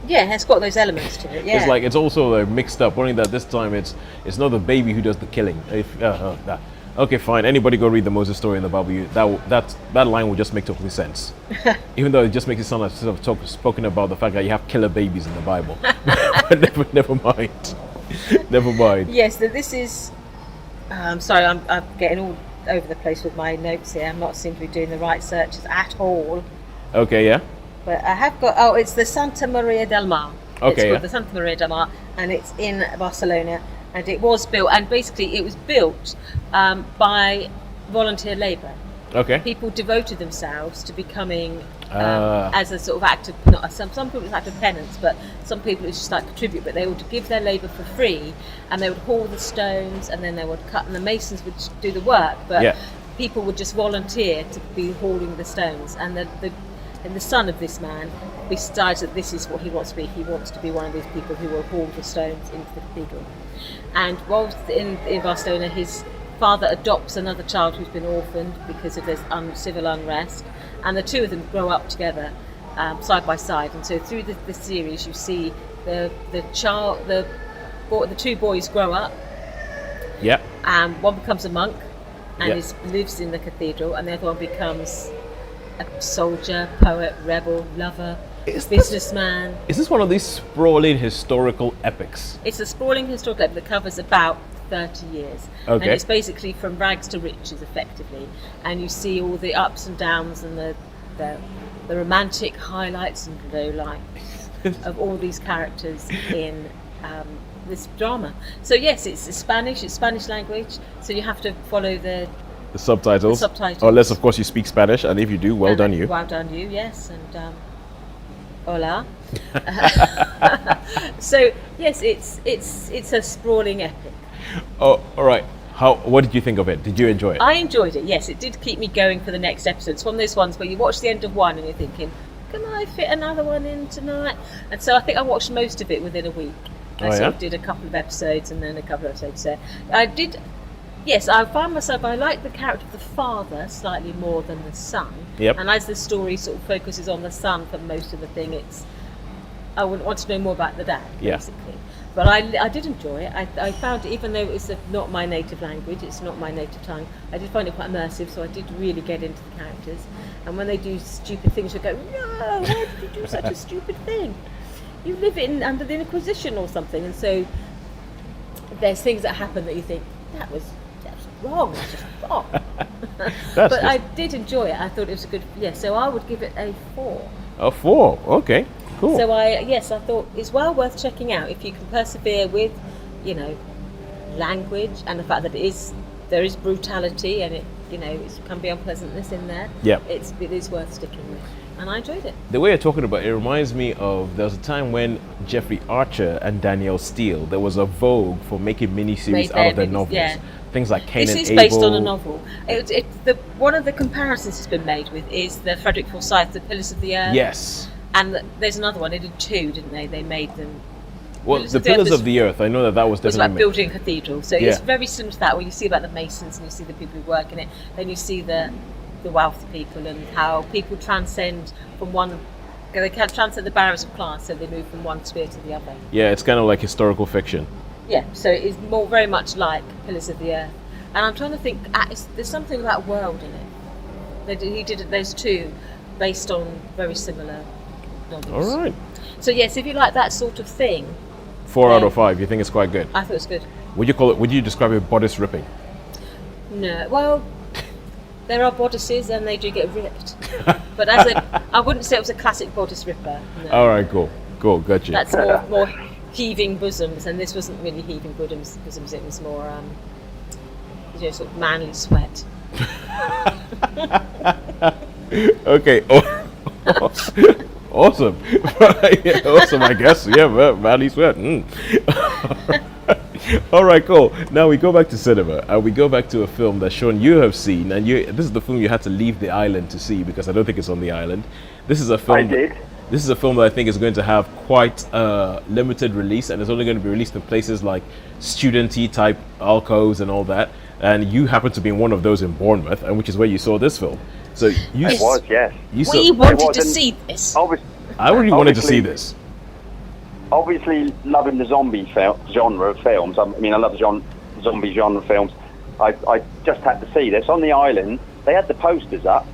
Yeah, it's got those elements to it. Yeah. It's also mixed up. Only that this time it's not the baby who does the killing. Okay, fine. Anybody go read the Moses story in the Bible. That line will just make total sense. Even though it just makes it sound like sort of spoken about the fact that you have killer babies in the Bible. But never mind. Never mind. Yes, this is. I'm sorry, I'm getting all over the place with my notes here. I'm not seem to be doing the right searches at all. Okay, yeah. But I have got. It's the Santa Maria del Mar. Okay, it's called the Santa Maria del Mar, and it's in Barcelona. And it was built, and basically it was built by volunteer labour. Okay. People devoted themselves to becoming as a sort of act of some people it's act of penance, but some people it's just like a tribute. But they would give their labour for free, and they would haul the stones, and then they would cut, and the masons would do the work. But people would just volunteer to be hauling the stones, and the son of this man decides that this is what he wants to be. He wants to be one of these people who will haul the stones into the cathedral. And whilst in Barcelona, his father adopts another child who's been orphaned because of this civil unrest, and the two of them grow up together side by side. And so through the series, you see the two boys grow up. Yeah. And one becomes a monk and lives in the cathedral, and the other one becomes a soldier, poet, rebel, lover, businessman. Is this one of these sprawling historical epics? It's a sprawling historical epic that covers about 30 years. Okay. And it's basically from rags to riches, effectively. And you see all the ups and downs and the romantic highlights and lowlights of all these characters in this drama. So yes, it's Spanish language, so you have to follow the subtitles. Unless, of course, you speak Spanish, and if you do, well done you. Well done you, yes, and hola. So yes, it's a sprawling epic. Oh, all right. What did you think of it? Did you enjoy it? I enjoyed it. Yes, it did keep me going for the next episode. It's one of those ones where you watch the end of one and you're thinking, can I fit another one in tonight? And so I think I watched most of it within a week. I sort of did a couple of episodes and then a couple of episodes. So I did. Yes, I found myself. I like the character of the father slightly more than the son. Yep. And as the story sort of focuses on the son for most of the thing, I would want to know more about the dad, basically. But I did enjoy it. I found, even though it's not my native language, it's not my native tongue, I did find it quite immersive, so I did really get into the characters. And when they do stupid things, you go, no, why did you do such a stupid thing? You live under the Inquisition or something. And so there's things that happen that you think, that's wrong, that's just wrong. But I did enjoy it. I thought it was a good, so I would give it a 4. A 4, okay. Cool. So I thought it's well worth checking out if you can persevere with, language and the fact that there is brutality and it can be unpleasantness in there. Yeah. It is worth sticking with, and I enjoyed it. The way you're talking about it reminds me of, there was a time when Jeffrey Archer and Danielle Steele, there was a vogue for making miniseries out of their novels. Yeah. Things like Cain and Abel. This is based on a novel. One of the comparisons it's been made with is the Frederick Forsyth, The Pillars of the Earth. Yes. And there's another one. They did 2, didn't they? They made them. Well, The Pillars of the Earth, I know that was definitely... It's like building a cathedral. So it's very similar to that, where you see about the masons and you see the people who work in it. Then you see the wealthy people and how people transcend from one... They can't transcend the barriers of class, so they move from one sphere to the other. Yeah, it's kind of like historical fiction. Yeah, so it's very much like Pillars of the Earth. And I'm trying to think, there's something about world in it. He did those 2 based on very similar novels. All right. So yes, if you like that sort of thing, 4 out of 5. You think it's quite good? I thought it was good. Would you describe it bodice ripping? No. Well, there are bodices and they do get ripped. But I wouldn't say it was a classic bodice ripper. No. All right, cool, gotcha. That's more heaving bosoms, and this wasn't really heaving bosoms. It was more, sort of manly sweat. Okay. Awesome. Awesome, I guess. Yeah, manly sweat. All right, cool. Now we go back to cinema and we go back to a film that, Shaun, you have seen, and this is the film you had to leave the island to see because I don't think it's on the island. This is a film. I did. This is a film that I think is going to have quite a limited release, and it's only going to be released in places like student-y type alcoves and all that. And you happen to be in one of those in Bournemouth, and which is where you saw this film. So you was, yes. We wanted to see this. I really wanted to see this. Obviously, loving the zombie genre of films. I mean, I love zombie genre films. I just had to see this on the island. They had the posters up,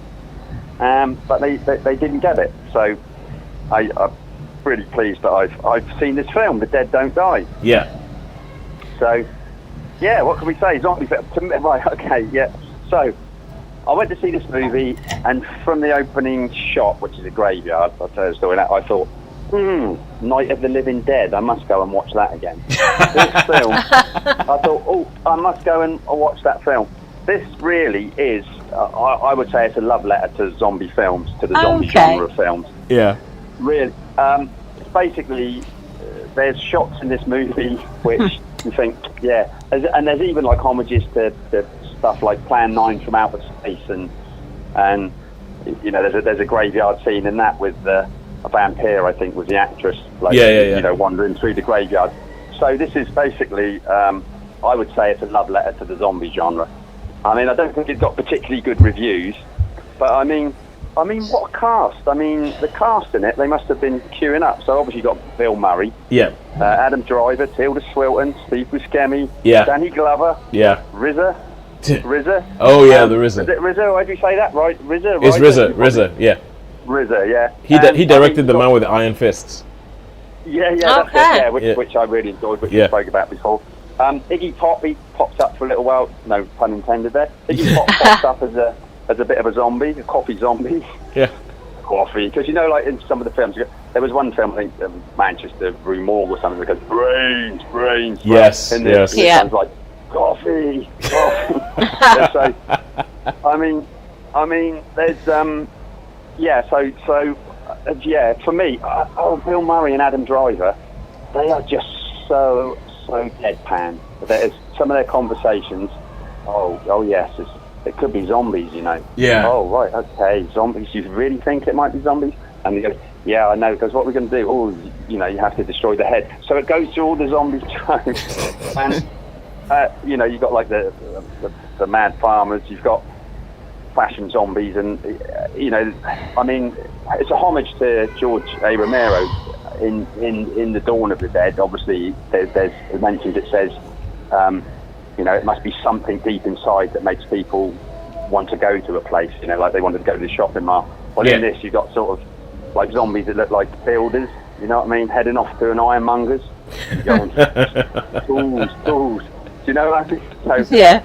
but they didn't get it. So I'm really pleased that I've seen this film, The Dead Don't Die. Yeah. So. Yeah, what can we say? Zombie film. Right, okay, yeah. So, I went to see this movie, and from the opening shot, which is a graveyard, I'll tell you the story now, I thought, Night of the Living Dead, I must go and watch that again. This film, I thought, I must go and watch that film. This really is, I would say it's a love letter to zombie films, to the zombie genre of films. Yeah. Really. Basically, there's shots in this movie which... You think, and there's even like homages to stuff like Plan 9 from Outer Space, and there's a graveyard scene in that with a vampire, I think, was the actress, wandering through the graveyard. So this is basically, I would say, it's a love letter to the zombie genre. I mean, I don't think it got particularly good reviews, but I mean, what a cast! I mean, the cast in it, they must have been queuing up. So obviously you got Bill Murray, Adam Driver, Tilda Swinton, Steve Buscemi, Danny Glover, RZA. Oh yeah, the RZA. Is it RZA? How do you say that? Right, RZA. It's RZA. Yeah. RZA, yeah. He directed The Man with the Iron Fists. Yeah, that's it. Which I really enjoyed, which we spoke about before. Iggy Pop, he popped up for a little while. No pun intended there. Iggy Pop popped up as a bit of a zombie, a coffee zombie. Yeah. Coffee. Because, like in some of the films, there was one film, I think, Manchester Rue Morgue or something, that goes, brains. Yes, and it sounds like, coffee. So, I mean, there's, for me, Bill Murray and Adam Driver, they are just so deadpan. there's some of their conversations. Oh yes, it could be zombies, you know. Yeah. Oh right, okay, zombies. You really think it might be zombies? And he goes, yeah, I know. Because what we're going to do? Oh, you know, you have to destroy the head. So it goes through all the zombie tropes, and you know, you've got like the mad farmers. You've got fashion zombies, and you know, I mean, it's a homage to George A. Romero in the Dawn of the Dead. Obviously, there's it mentions, it says, you know, it must be something deep inside that makes people want to go to a place. You know, like they wanted to go to the shopping mall. Well, in this, you've got sort of like zombies that look like builders. You know what I mean? Heading off to an ironmonger's. Going, tools. Do you know what I mean? So, Yeah.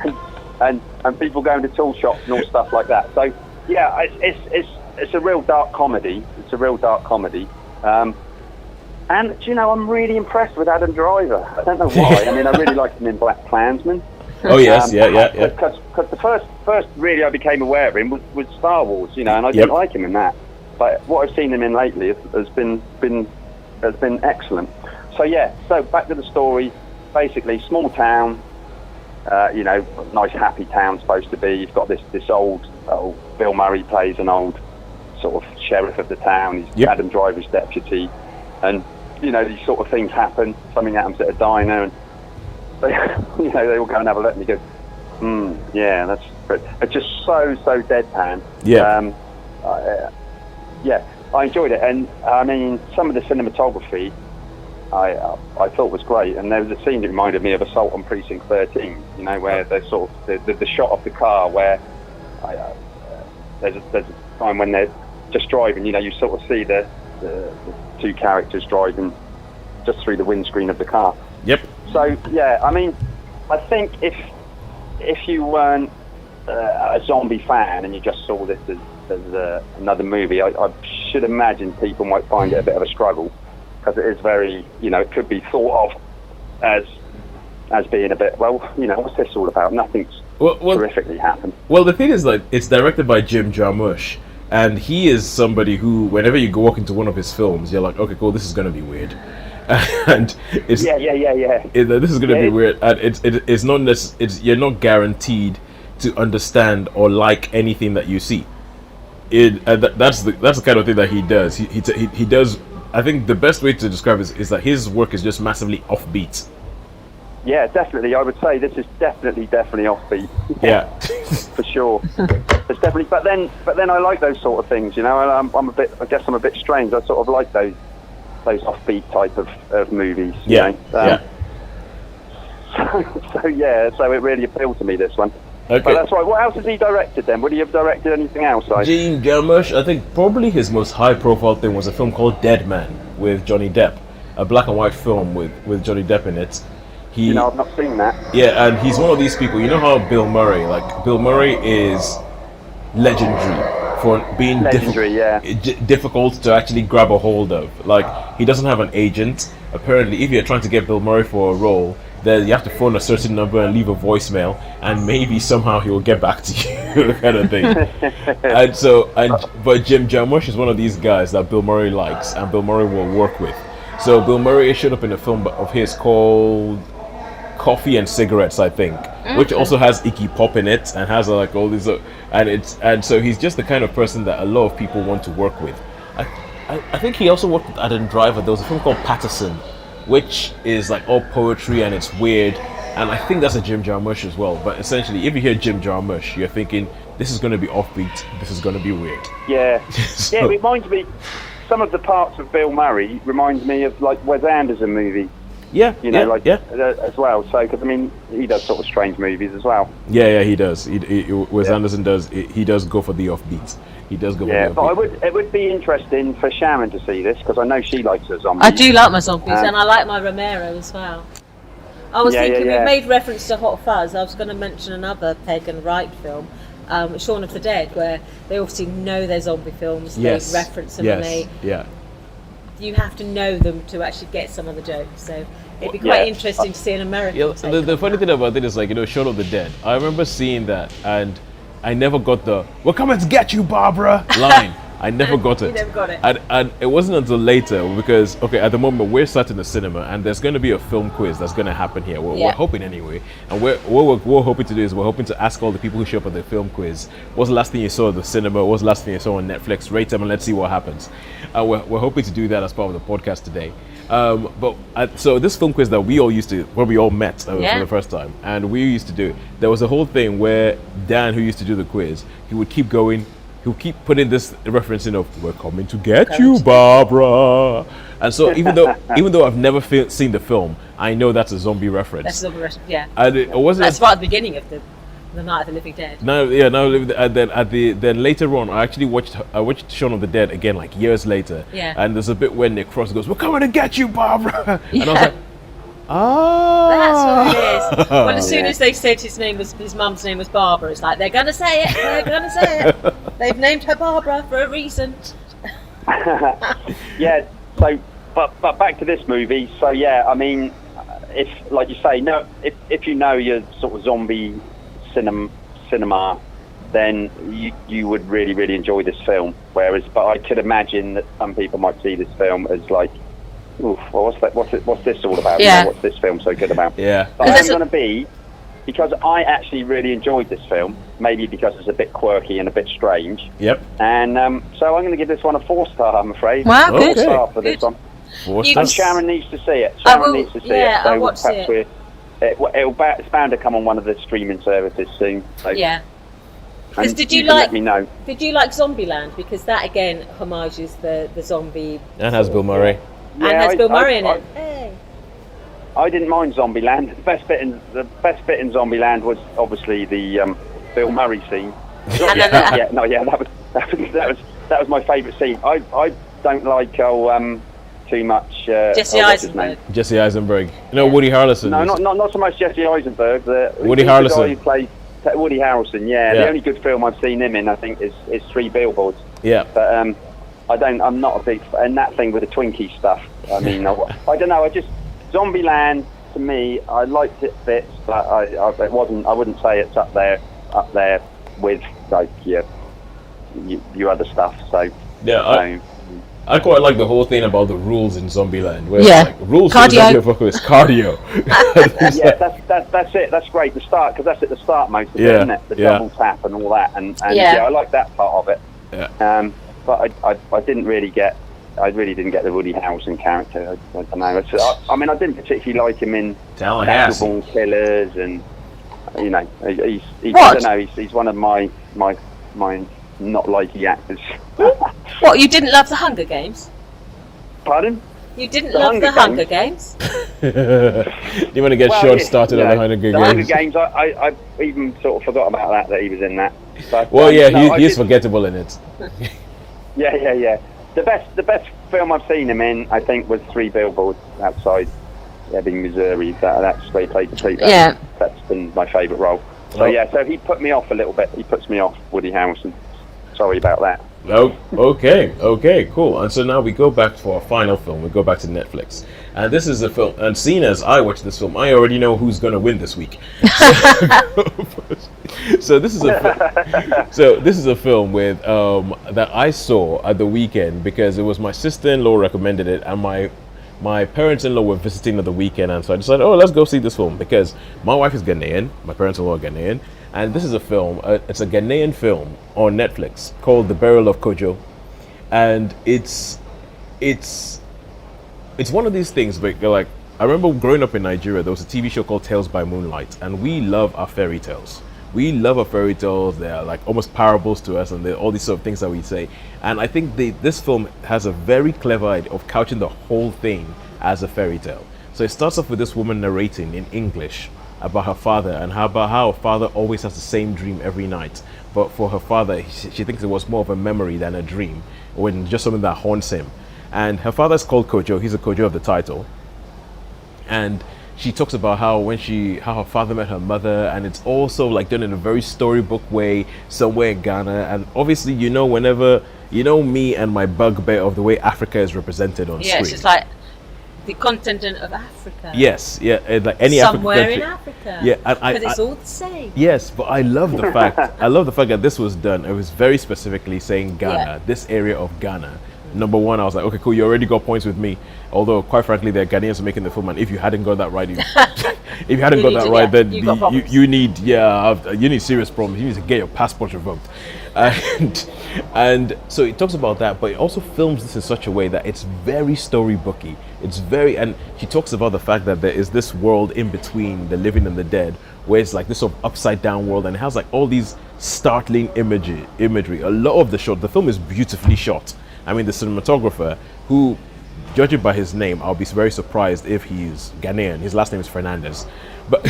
And people going to tool shops and all stuff like that. So yeah, it's a real dark comedy. It's a real dark comedy. And you know, I'm really impressed with Adam Driver. I don't know why. I mean, I really liked him in Black Klansman. Oh yes, yeah. Because the first really I became aware of him was Star Wars, you know, and I didn't like him in that. But what I've seen him in lately has been excellent. So yeah, so back to the story. Basically, small town. You know, nice happy town supposed to be. You've got this old Bill Murray plays an old sort of sheriff of the town. He's Adam Driver's deputy, and you know, these sort of things happen. Something happens at a diner, and they, you know, they all go and have a look, and you go, yeah, that's great. It's just so deadpan. Yeah. Yeah, I enjoyed it, and I mean, some of the cinematography I thought was great, and there was a scene that reminded me of Assault on Precinct 13. You know, where there's sort of the shot of the car where there's a time when they're just driving. You know, you sort of see the two characters driving just through the windscreen of the car. Yep. So yeah, I mean, I think if you weren't a zombie fan and you just saw this as another movie, I should imagine people might find it a bit of a struggle, because it is very, you know, it could be thought of as being a bit, well, you know, what's this all about? Nothing's terrifically happened. Well, the thing is, like, it's directed by Jim Jarmusch, and he is somebody who, whenever you walk into one of his films, you're like, okay, cool, this is going to be weird. And it's yeah. This is going to be weird, and it's not you're not guaranteed to understand or like anything that you see. That's the kind of thing that he does. He does. I think the best way to describe it is that his work is just massively offbeat. Yeah, definitely. I would say this is definitely offbeat. Yeah, for sure. It's definitely. But then I like those sort of things. You know, I'm a bit. I guess I'm a bit strange. I sort of like those offbeat type of movies. You know? So it really appealed to me, this one. Okay. But that's right. What else has he directed then? Would he have directed anything else? Jim Jarmusch, I think probably his most high-profile thing was a film called Dead Man with Johnny Depp, a black and white film with Johnny Depp in it. You know, I've not seen that. Yeah, and he's one of these people. You know how Bill Murray is legendary for being difficult to actually grab a hold of. Like, he doesn't have an agent. Apparently, if you're trying to get Bill Murray for a role, then you have to phone a certain number and leave a voicemail, and maybe somehow he will get back to you, kind of thing. But Jim Jarmusch is one of these guys that Bill Murray likes, and Bill Murray will work with. So Bill Murray showed up in a film of his called Coffee and Cigarettes, I think, which also has Iggy Pop in it, and has like all these, and so he's just the kind of person that a lot of people want to work with. I think he also worked with Adam Driver. There was a film called Patterson, which is like all poetry and it's weird, and I think that's a Jim Jarmusch as well. But essentially, if you hear Jim Jarmusch, you're thinking this is going to be offbeat, this is going to be weird. Yeah, so, yeah. It reminds me. Some of the parts of Bill Murray reminds me of like Wes Anderson movies. Yeah, you know, as well. So, because I mean, he does sort of strange movies as well. Yeah, he does. Wes Anderson does. He does go for the offbeat. He does go. Yeah, for the offbeat. But it would be interesting for Sharon to see this, because I know she likes her zombies. I do like my zombies, and I like my Romero as well. I was thinking, we made reference to Hot Fuzz. I was going to mention another Peg and Wright film, Shaun of the Dead, where they obviously know their zombie films. Yes. They reference them, and you have to know them to actually get some of the jokes. So it'd be quite interesting to see an American take. The funny thing about it is, like, you know, Shaun of the Dead. I remember seeing that, and I never got the "We're coming to get you, Barbara" line. I never got it. You never got it. And it wasn't until later because, at the moment we're sat in the cinema and there's going to be a film quiz that's going to happen here. We're hoping anyway. And what we're hoping to do is we're hoping to ask all the people who show up at the film quiz, what's the last thing you saw at the cinema? What's the last thing you saw on Netflix? Rate them and let's see what happens. We're hoping to do that as part of the podcast today. So this film quiz that we all used to, where we all met for the first time, and we used to do, there was a whole thing where Dan, who used to do the quiz, he would keep going, he would keep putting this reference in of, we're coming to get you, Barbara. And so even though I've never seen the film, I know that's a zombie reference. That's a zombie reference, yeah. And it wasn't. That's right at the beginning of the Night of the Living Dead. Then later on, I actually watched Shaun of the Dead again, like years later. Yeah. And there's a bit when Nick Frost goes, "We're coming to get you, Barbara," and I was like, that's what it is. Well, as soon as they said his mum's name was Barbara, it's like they're gonna say it. They're gonna say it. They've named her Barbara for a reason. Yeah. So, but back to this movie. So yeah, I mean, if like you say, if you know your sort of zombie cinema, then you would really, really enjoy this film. But I could imagine that some people might see this film as like, oof, well, what's this all about? Yeah. What's this film so good about? Yeah. But I'm going to be, because I actually really enjoyed this film, maybe because it's a bit quirky and a bit strange. Yep. And so I'm going to give this one a 4-star, I'm afraid. Wow, good. 4-star for this one. 4 You stars. And Sharon needs to see it. Needs to see yeah, it. So I'll watch it. It's bound to come on one of the streaming services soon. So. Yeah. And Did you you can like? let me know. Did you like Zombieland? Because that again homages the zombie. And has Bill Murray. And has Bill Murray in it. Hey. I didn't mind Zombieland. The best bit in Zombieland was obviously the Bill Murray scene. That was my favourite scene. I don't like too much. Jesse Eisenberg. Jesse Eisenberg. You know, Woody Harrelson. No, not so much Jesse Eisenberg. Woody Harrelson. Who plays Woody Harrelson. Yeah, Yeah. the only good film I've seen him in, I think, is 3 Billboards. Yeah. But I'm not a big and that thing with the Twinkie stuff. I mean, I don't know. Zombieland to me, I liked it bits, but it wasn't. I wouldn't say it's up there with like your other stuff. So yeah. I quite like the whole thing about the rules in Zombieland. Where Yeah. it's like, rules Cardio. for is cardio. Yeah, that's it. That's great. The start, because that's at the start most of it, isn't it? The double tap and all that, and I like that part of it. Yeah. But I didn't really get. I really didn't get the Woody Harrelson character. I don't know. I mean, I didn't particularly like him in Tallahassee. Natural Born Killers, and you know, he's What? I don't know. He's one of my not likey actors. What? You didn't love the Hunger Games? Pardon? You didn't love the Hunger Games? You want to get Shaun started on the Hunger Games? The Hunger Games. I even sort of forgot about that he was in that. But, Well, yeah, no, he's forgettable in it. Yeah. The best film I've seen him in, I think, was 3 Billboards Outside Ebbing, Missouri. That's where he played the treat. Yeah. That's been my favourite role. So so he put me off a little bit. He puts me off, Woody Harrelson. Sorry about that. Oh, okay, cool. And so now we go back to our final film. We go back to Netflix, and this is a film. And seeing as I watched this film, I already know who's going to win this week. So this is a film with that I saw at the weekend because it was my sister-in-law recommended it, and my parents-in-law were visiting at the weekend, and so I decided, let's go see this film because my wife is Ghanaian, my parents-in-law are Ghanaian. And this is a film, it's a Ghanaian film on Netflix called The Burial of Kojo. And it's one of these things, but like, I remember growing up in Nigeria, there was a TV show called Tales by Moonlight, and we love our fairy tales. We love our fairy tales. They're like almost parables to us, and they're all these sort of things that we say. And I think this film has a very clever idea of couching the whole thing as a fairy tale. So it starts off with this woman narrating in English about her father and about how her father always has the same dream every night. But for her father, she thinks it was more of a memory than a dream, or just something that haunts him. And her father's called Kojo. He's a Kojo of the title. And she talks about how her father met her mother, and it's also like done in a very storybook way somewhere in Ghana. And obviously, whenever me and my bugbear of the way Africa is represented on screen. Yeah, it's just like the continent of Africa. Yes, yeah, like any Somewhere African in country. Africa. Yeah, and But it's all the same. yes, but I love the fact that this was done. It was very specifically saying Ghana, Yeah. this area of Ghana. Number one, I was like, okay, cool, you already got points with me. Although, quite frankly, they're Ghanaians making the film, and if you hadn't got that right, if you hadn't You got need that to- right, yeah, then you got problems. you need serious problems. You need to get your passport revoked. And so it talks about that, but it also films this in such a way that it's very storybooky. And she talks about the fact that there is this world in between the living and the dead, where it's like this sort of upside down world, and it has like all these startling imagery. A lot of the film is beautifully shot. I mean, the cinematographer, who, judging by his name, I'll be very surprised if he's Ghanaian. His last name is Fernandez. But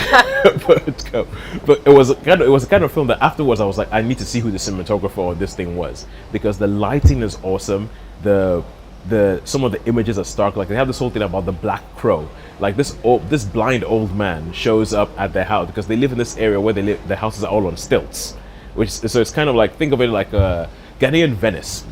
but it was a kind of film that afterwards I was like, I need to see who the cinematographer of this thing was, because the lighting is awesome. The some of the images are stark. Like, they have this whole thing about the black crow. Like, this blind old man shows up at their house because they live in this area where their houses are all on stilts, so it's kind of like, think of it like a Ghanaian Venice,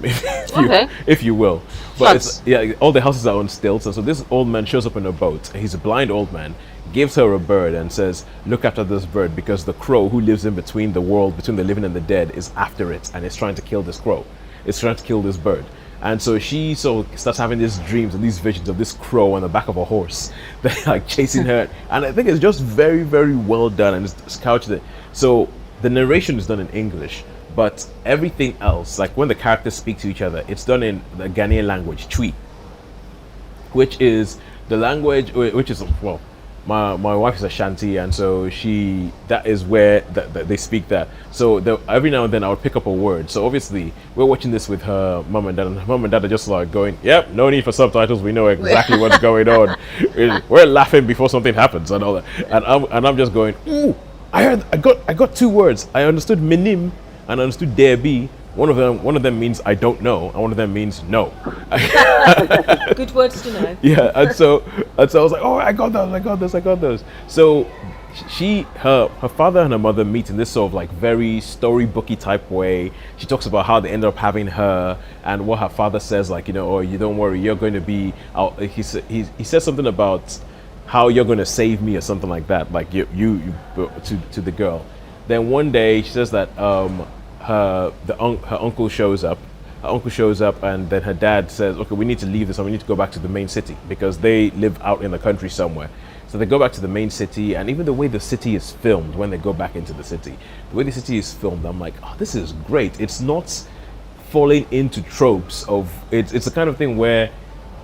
if you will. But all the houses are on stilts, and so this old man shows up in a boat. He's a blind old man, gives her a bird and says, look after this bird, because the crow who lives in between the world, between the living and the dead, is after it, and is trying to kill this crow. It's trying to kill this bird. And so she starts having these dreams and these visions of this crow on the back of a horse, that like chasing her. And I think it's just very, very well done, and it's couched it. So the narration is done in English, but everything else, like when the characters speak to each other, it's done in the Ghanaian language, Twi, which is the language, which is, well, my wife is Ashanti, and so that is where they speak that. So every now and then I would pick up a word. So obviously we're watching this with her mum and dad, and her mum and dad are just like going, yep, no need for subtitles, we know exactly what's going on. We're laughing before something happens and all that. And I'm just going, ooh, I got two words. I understood minim and I understood derby. One of them means I don't know, and one of them means no. Good words to know. Yeah, and so I was like, oh, I got those. So her father and her mother meet in this sort of like very storybooky type way. She talks about how they ended up having her, and what her father says, like, oh, you don't worry, you're going to be out. He says something about how you're going to save me or something like that, like you to the girl. Then one day she says that her uncle shows up. Her uncle shows up, and then her dad says, okay, we need to leave this and we need to go back to the main city, because they live out in the country somewhere. So they go back to the main city, and even the way the city is filmed when they go back into the city, the way the city is filmed, I'm like, oh, this is great. It's not falling into tropes of, it's the kind of thing where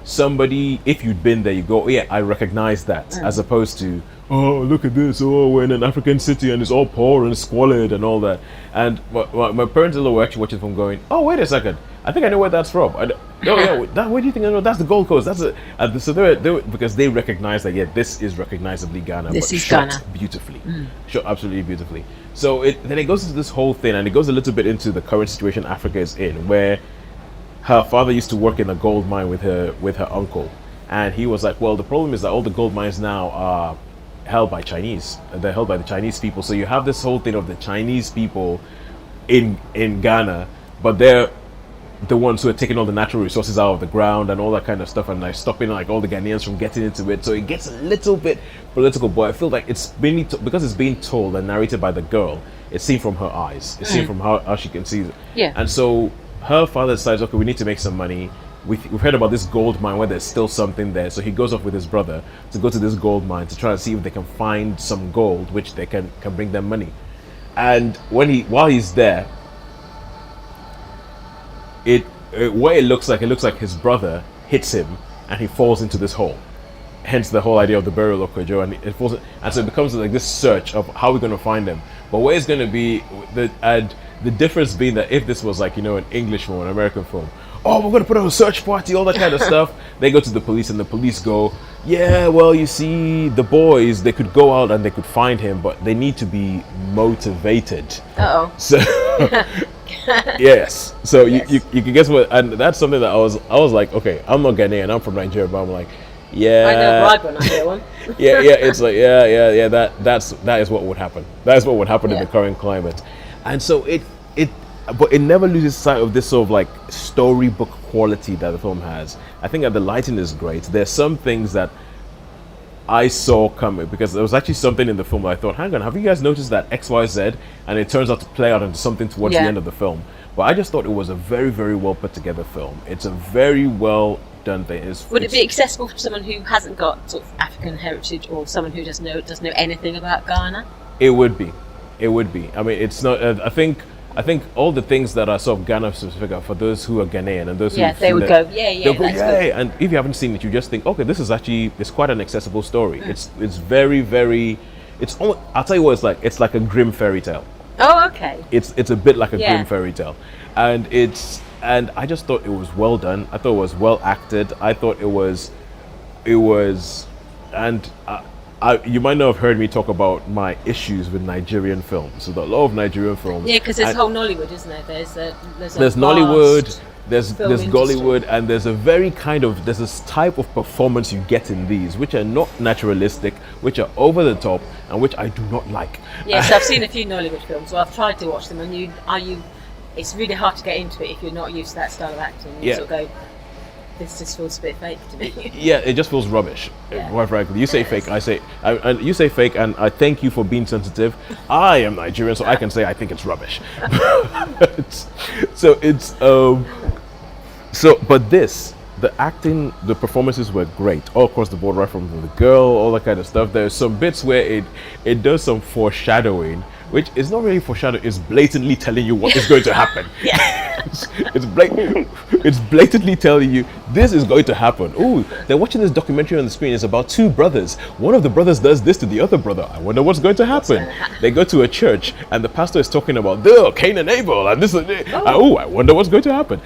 somebody, if you'd been there, you go, oh, yeah, I recognize that, as opposed to, oh, look at this, oh, we're in an African city and it's all poor and squalid and all that. And my parents were actually watching from going, oh, wait a second, I think I know where that's from. Where do you think I know? That's the Gold Coast. That's it. So they because they recognize that, yeah, this is recognizably Ghana. This but is shot Ghana. beautifully. Shot absolutely beautifully. So then it goes into this whole thing, and it goes a little bit into the current situation Africa is in, where her father used to work in a gold mine with her uncle, and he was like, well, the problem is that all the gold mines now are held by Chinese. They're held by the Chinese people. So you have this whole thing of the Chinese people in Ghana, but they're the ones who are taking all the natural resources out of the ground and all that kind of stuff, and like stopping like all the Ghanaians from getting into it. So it gets a little bit political, but I feel like it's mainly because it's being told and narrated by the girl. It's seen from her eyes. It's seen from how she can see it. Yeah. And so her father decides, okay, we need to make some money. We've heard about this gold mine where there's still something there. So he goes off with his brother to go to this gold mine to try and see if they can find some gold, which they can bring them money. And while he's there, what it looks like his brother hits him and he falls into this hole. Hence the whole idea of the burial of Kojo, and it falls, and so it becomes like this search of how we're going to find them. But where it's going to be, the difference being that if this was like, an English film, an American film, oh, we're going to put on a search party, all that kind of stuff. They go to the police, and the police go, yeah, well, you see, the boys, they could go out and they could find him, but they need to be motivated. Uh-oh. So yes. So yes. You can guess what, and that's something that I was like, okay, I'm not Ghanaian, I'm from Nigeria, but I'm like, yeah. I know brag when I hear one. yeah, it's like that is what would happen. That is what would happen in the current climate. And so but it never loses sight of this sort of like storybook quality that the film has. I think that the lighting is great. There's some things that I saw coming, because there was actually something in the film that I thought, hang on, have you guys noticed that XYZ? And it turns out to play out into something towards the end of the film. But I just thought it was a very, very well put together film. It's a very well done thing. Would it be accessible for someone who hasn't got sort of African heritage, or someone who doesn't know anything about Ghana? It would be. It would be. I mean, it's not. I think all the things that are sort of Ghana specific are for those who are Ghanaian and those who they would go, they'll go, yeah. And if you haven't seen it, you just think, okay, this is actually, it's quite an accessible story. It's very, very. It's almost, I'll tell you what it's like. It's like a grim fairy tale. Oh, okay. It's a bit like a grim fairy tale, and I just thought it was well done. I thought it was well acted. I thought it was, and you might not have heard me talk about my issues with Nigerian films. So a lot of Nigerian films. Yeah, because there's whole Nollywood, isn't there? There's Nollywood. There's Gollywood, and there's a very there's this type of performance you get in these, which are not naturalistic, which are over the top, and which I do not like. Yes, I've seen a few Nollywood films, so I've tried to watch them, and it's really hard to get into it if you're not used to that style of acting. You sort of go, this just feels a bit fake to me. Yeah, it just feels rubbish. Quite frankly, you say fake, I say, and you say fake, and I thank you for being sensitive. I am Nigerian, so I can say I think it's rubbish. But the acting, the performances were great all across the board, right from the girl, all that kind of stuff. There's some bits where it does some foreshadowing, which is not really foreshadowing, it's blatantly telling you what is going to happen. It's blatantly telling you this is going to happen. Ooh, they're watching this documentary on the screen. It's about two brothers. One of the brothers does this to the other brother. I wonder what's going to happen. They go to a church and the pastor is talking about Cain and Abel and this. Oh, I wonder what's going to happen.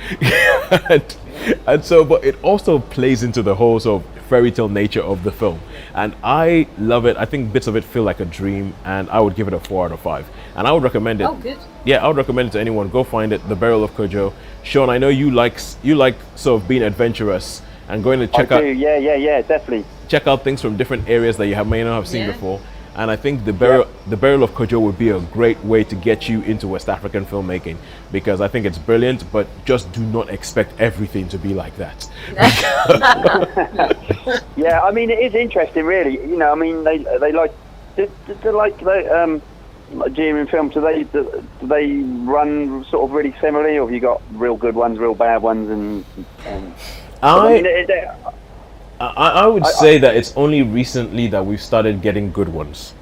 and so, but it also plays into the whole sort of fairy tale nature of the film, and I love it. I think bits of it feel like a dream, and I would give it a 4 out of 5. And I would recommend it. Oh, good. Yeah, I would recommend it to anyone. Go find it, The Burial of Kojo. Shaun, I know you like sort of being adventurous and going to check out. Yeah, definitely. Check out things from different areas that you may not have seen before. And I think the Burial of Kojo would be a great way to get you into West African filmmaking, because I think it's brilliant, but just do not expect everything to be like that. Yeah, I mean, it is interesting, really. You know, I mean, they like Nigerian films. Do they run sort of really similarly, or have you got real good ones, real bad ones, and I would say that it's only recently that we've started getting good ones.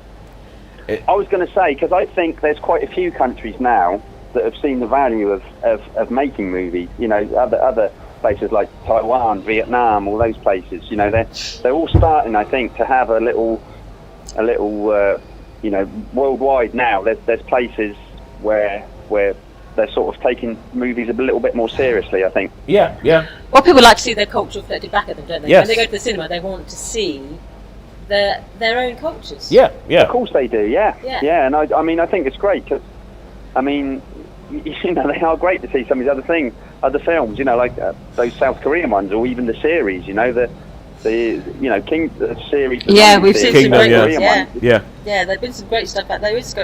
I was going to say, because I think there's quite a few countries now that have seen the value of making movies. You know, other places like Taiwan, Vietnam, all those places. You know, they're all starting, I think, to have a little you know, worldwide now. There's places where they're sort of taking movies a little bit more seriously, I think. Yeah. Well, people like to see their culture reflected back at them, don't they? Yes. When they go to the cinema, they want to see their own cultures. Yeah. Of course they do, yeah. And I mean, I think it's great, because, I mean, you know, they are great to see some of these other films, you know, like those South Korean ones, or even the series, you know, the King series. Yeah, we've seen some great ones, yeah. Yeah, there's been some great stuff out there. There's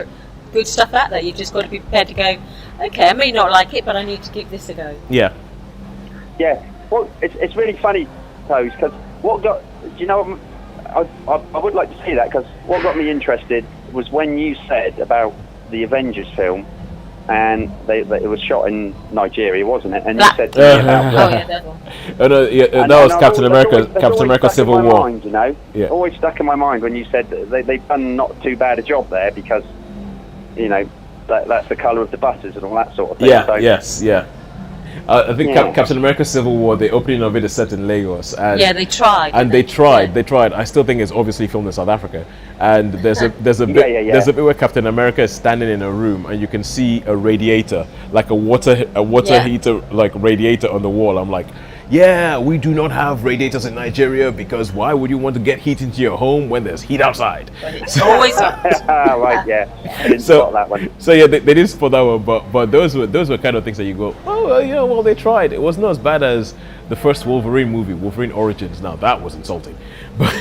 good stuff out there. You've just got to be prepared to go, okay, I may not like it, but I need to give this a go. Yeah. Well, it's really funny, Tos, because I would like to see that, because what got me interested was when you said about the Avengers film, and it was shot in Nigeria, wasn't it? And you said to me about that one. That was Captain America Civil War. Mind, you know, always stuck in my mind when you said that they've done not too bad a job there, because, you know, that's the colour of the buses and all that sort of thing. I think Captain America Civil War, the opening of it is set in Lagos. And they tried. And they tried. I still think it's obviously filmed in South Africa. And there's a bit where Captain America is standing in a room and you can see a radiator, like a water heater, like radiator on the wall. I'm like, yeah, we do not have radiators in Nigeria, because why would you want to get heat into your home when there's heat outside? But it's always hot. Right, yeah. I didn't spot that one. So yeah, they didn't spot that one, but those were kind of things that you go, oh, yeah, well, they tried. It was not as bad as the first Wolverine movie, Wolverine Origins. Now that was insulting. But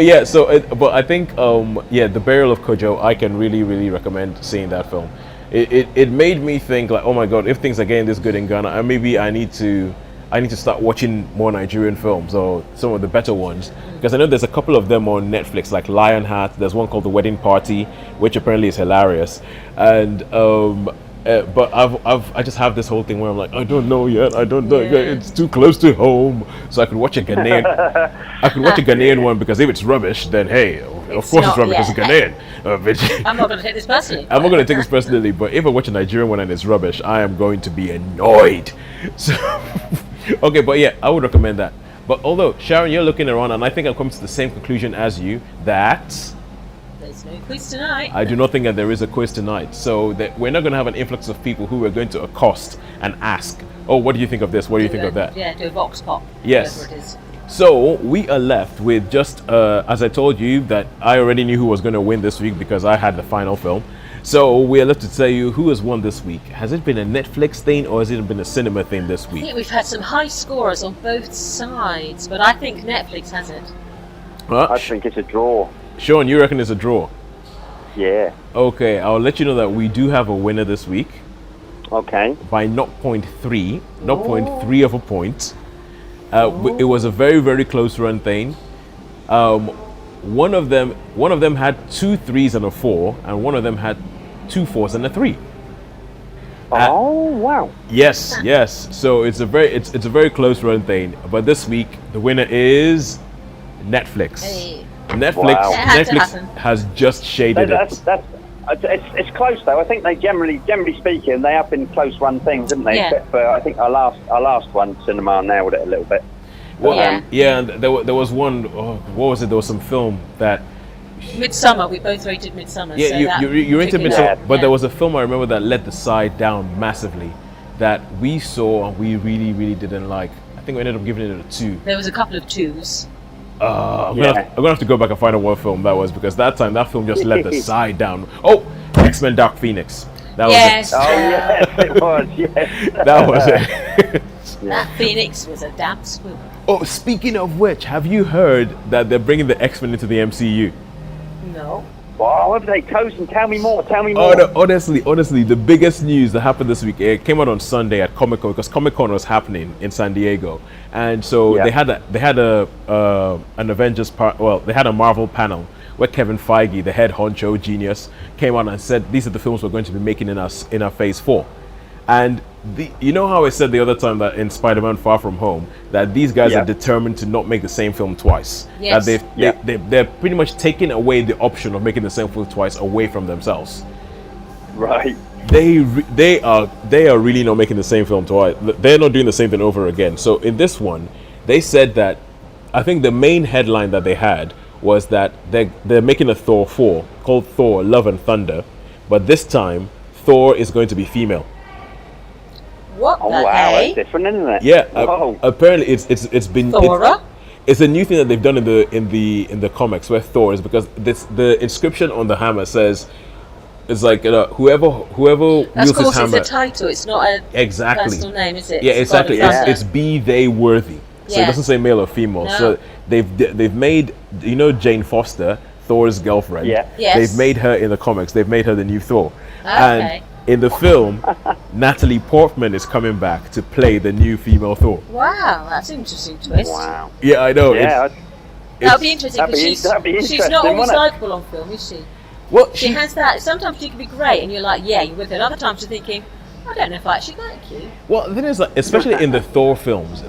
yeah, but I think The Burial of Kojo, I can really, really recommend seeing that film. it made me think like, oh my god, if things are getting this good in Ghana, maybe I need to start watching more Nigerian films or some of the better ones, because I know there's a couple of them on Netflix, like Lionheart. There's one called The Wedding Party, which apparently is hilarious, and but I just have this whole thing where I'm like, I don't know yet. I don't know. Yeah. It's too close to home, so I could watch a Ghanaian. I could watch a Ghanaian one, because if it's rubbish, then hey, of course it's not, rubbish. yeah. It's Ghanaian. I'm not going to take this personally. I'm not going to take this personally, but if I watch a Nigerian one and it's rubbish, I am going to be annoyed. So, okay, but yeah, I would recommend that. But although, Sharon, you're looking around, and I think I've come to the same conclusion as you, that There's no quiz tonight. I do not think that there is a quiz tonight. So that we're not going to have an influx of people who are going to accost and ask, oh, what do you think of this? What do you think of that? Yeah, do a vox pop. Yes. Whatever it is. So we are left with just, as I told you, that I already knew who was going to win this week because I had the final film. So we are left to tell you who has won this week. Has it been a Netflix thing or has it been a cinema thing this I week? think we've had some high scorers on both sides, but I think Netflix has it. I think it's a draw. Shaun, you reckon it's a draw? Yeah. Okay, I'll let you know that we do have a winner this week Okay. by 0.3 of a point. It was a very, very close run thing. One of them had 2 3s and a 4, and one of them had 2 4s and a 3. Oh wow. Yes. So it's a very close run thing. But this week the winner is Netflix. Hey. Netflix Wow. It had to Netflix happen. has just shaded That's it. it's close though. I think they generally speaking, they have been close run things, haven't they? Yeah. Except for I think our last one, Cinema, nailed it a little bit. Well, Yeah. yeah, and there was one. Oh, what was it? There was some film that. Midsummer, we both rated Midsummer. Yeah, so you that you're into took it Midsummer, out. but Yeah. there was a film I remember that let the side down massively, that we saw and we really didn't like. I think we ended up giving it a 2. There was a couple of 2s. I'm gonna have to go back and find out what film that was, because that time that film just let the side down. Oh, X-Men Dark Phoenix. That Yes. was Oh yes, it was. Yes. it. That was it. That Phoenix was a damn squib. Oh, speaking of which, have you heard that they're bringing the X-Men into the MCU? No. Wow, what did they? Tosin, tell me more. Tell me Oh, more. no, honestly, the biggest news that happened this week, it came out on Sunday at Comic Con, because Comic Con was happening in San Diego, and so Yeah. they had an Avengers part. Well, they had a Marvel panel where Kevin Feige, the head honcho genius, came out and said these are the films we're going to be making in our Phase 4, and you know how I said the other time that in Spider-Man Far From Home that these guys Yeah. are determined to not make the same film twice. Yes. That Yeah. they're pretty much taking away the option of making the same film twice away from themselves. Right. They are really not making the same film twice. They're not doing the same thing over again. So in this one, they said that, I think the main headline that they had was that they're making a Thor 4 called Thor: Love and Thunder, but this time Thor is going to be female. What Oh the wow, hey? that's different, isn't it? Yeah, Whoa. apparently it's been Thora? it's a new thing that they've done in the comics where Thor is, because the inscription on the hammer says it's like whoever Of wields his course, it's hammer. a title. It's not a Exactly. personal name, is it? Yeah, It's God exactly. of Thunder. It's be they worthy. So it Yeah. doesn't say male or female. No. So they've made, you know, Jane Foster, Thor's girlfriend. Yeah. Yes. They've made her in the comics. They've made her the new Thor. Okay. And in the film, Natalie Portman is coming back to play the new female Thor. Wow, that's an interesting twist. Wow. Yeah, I know. Yeah. That'll be interesting that'd because be- that'd be she's not interesting, always wouldn't it? likeable on film, is she? Well, She has that. Sometimes she can be great, and you're like, yeah, you're with her. Other times you're thinking, I don't know if I actually like you. Well, the thing is, like, especially in the Thor films,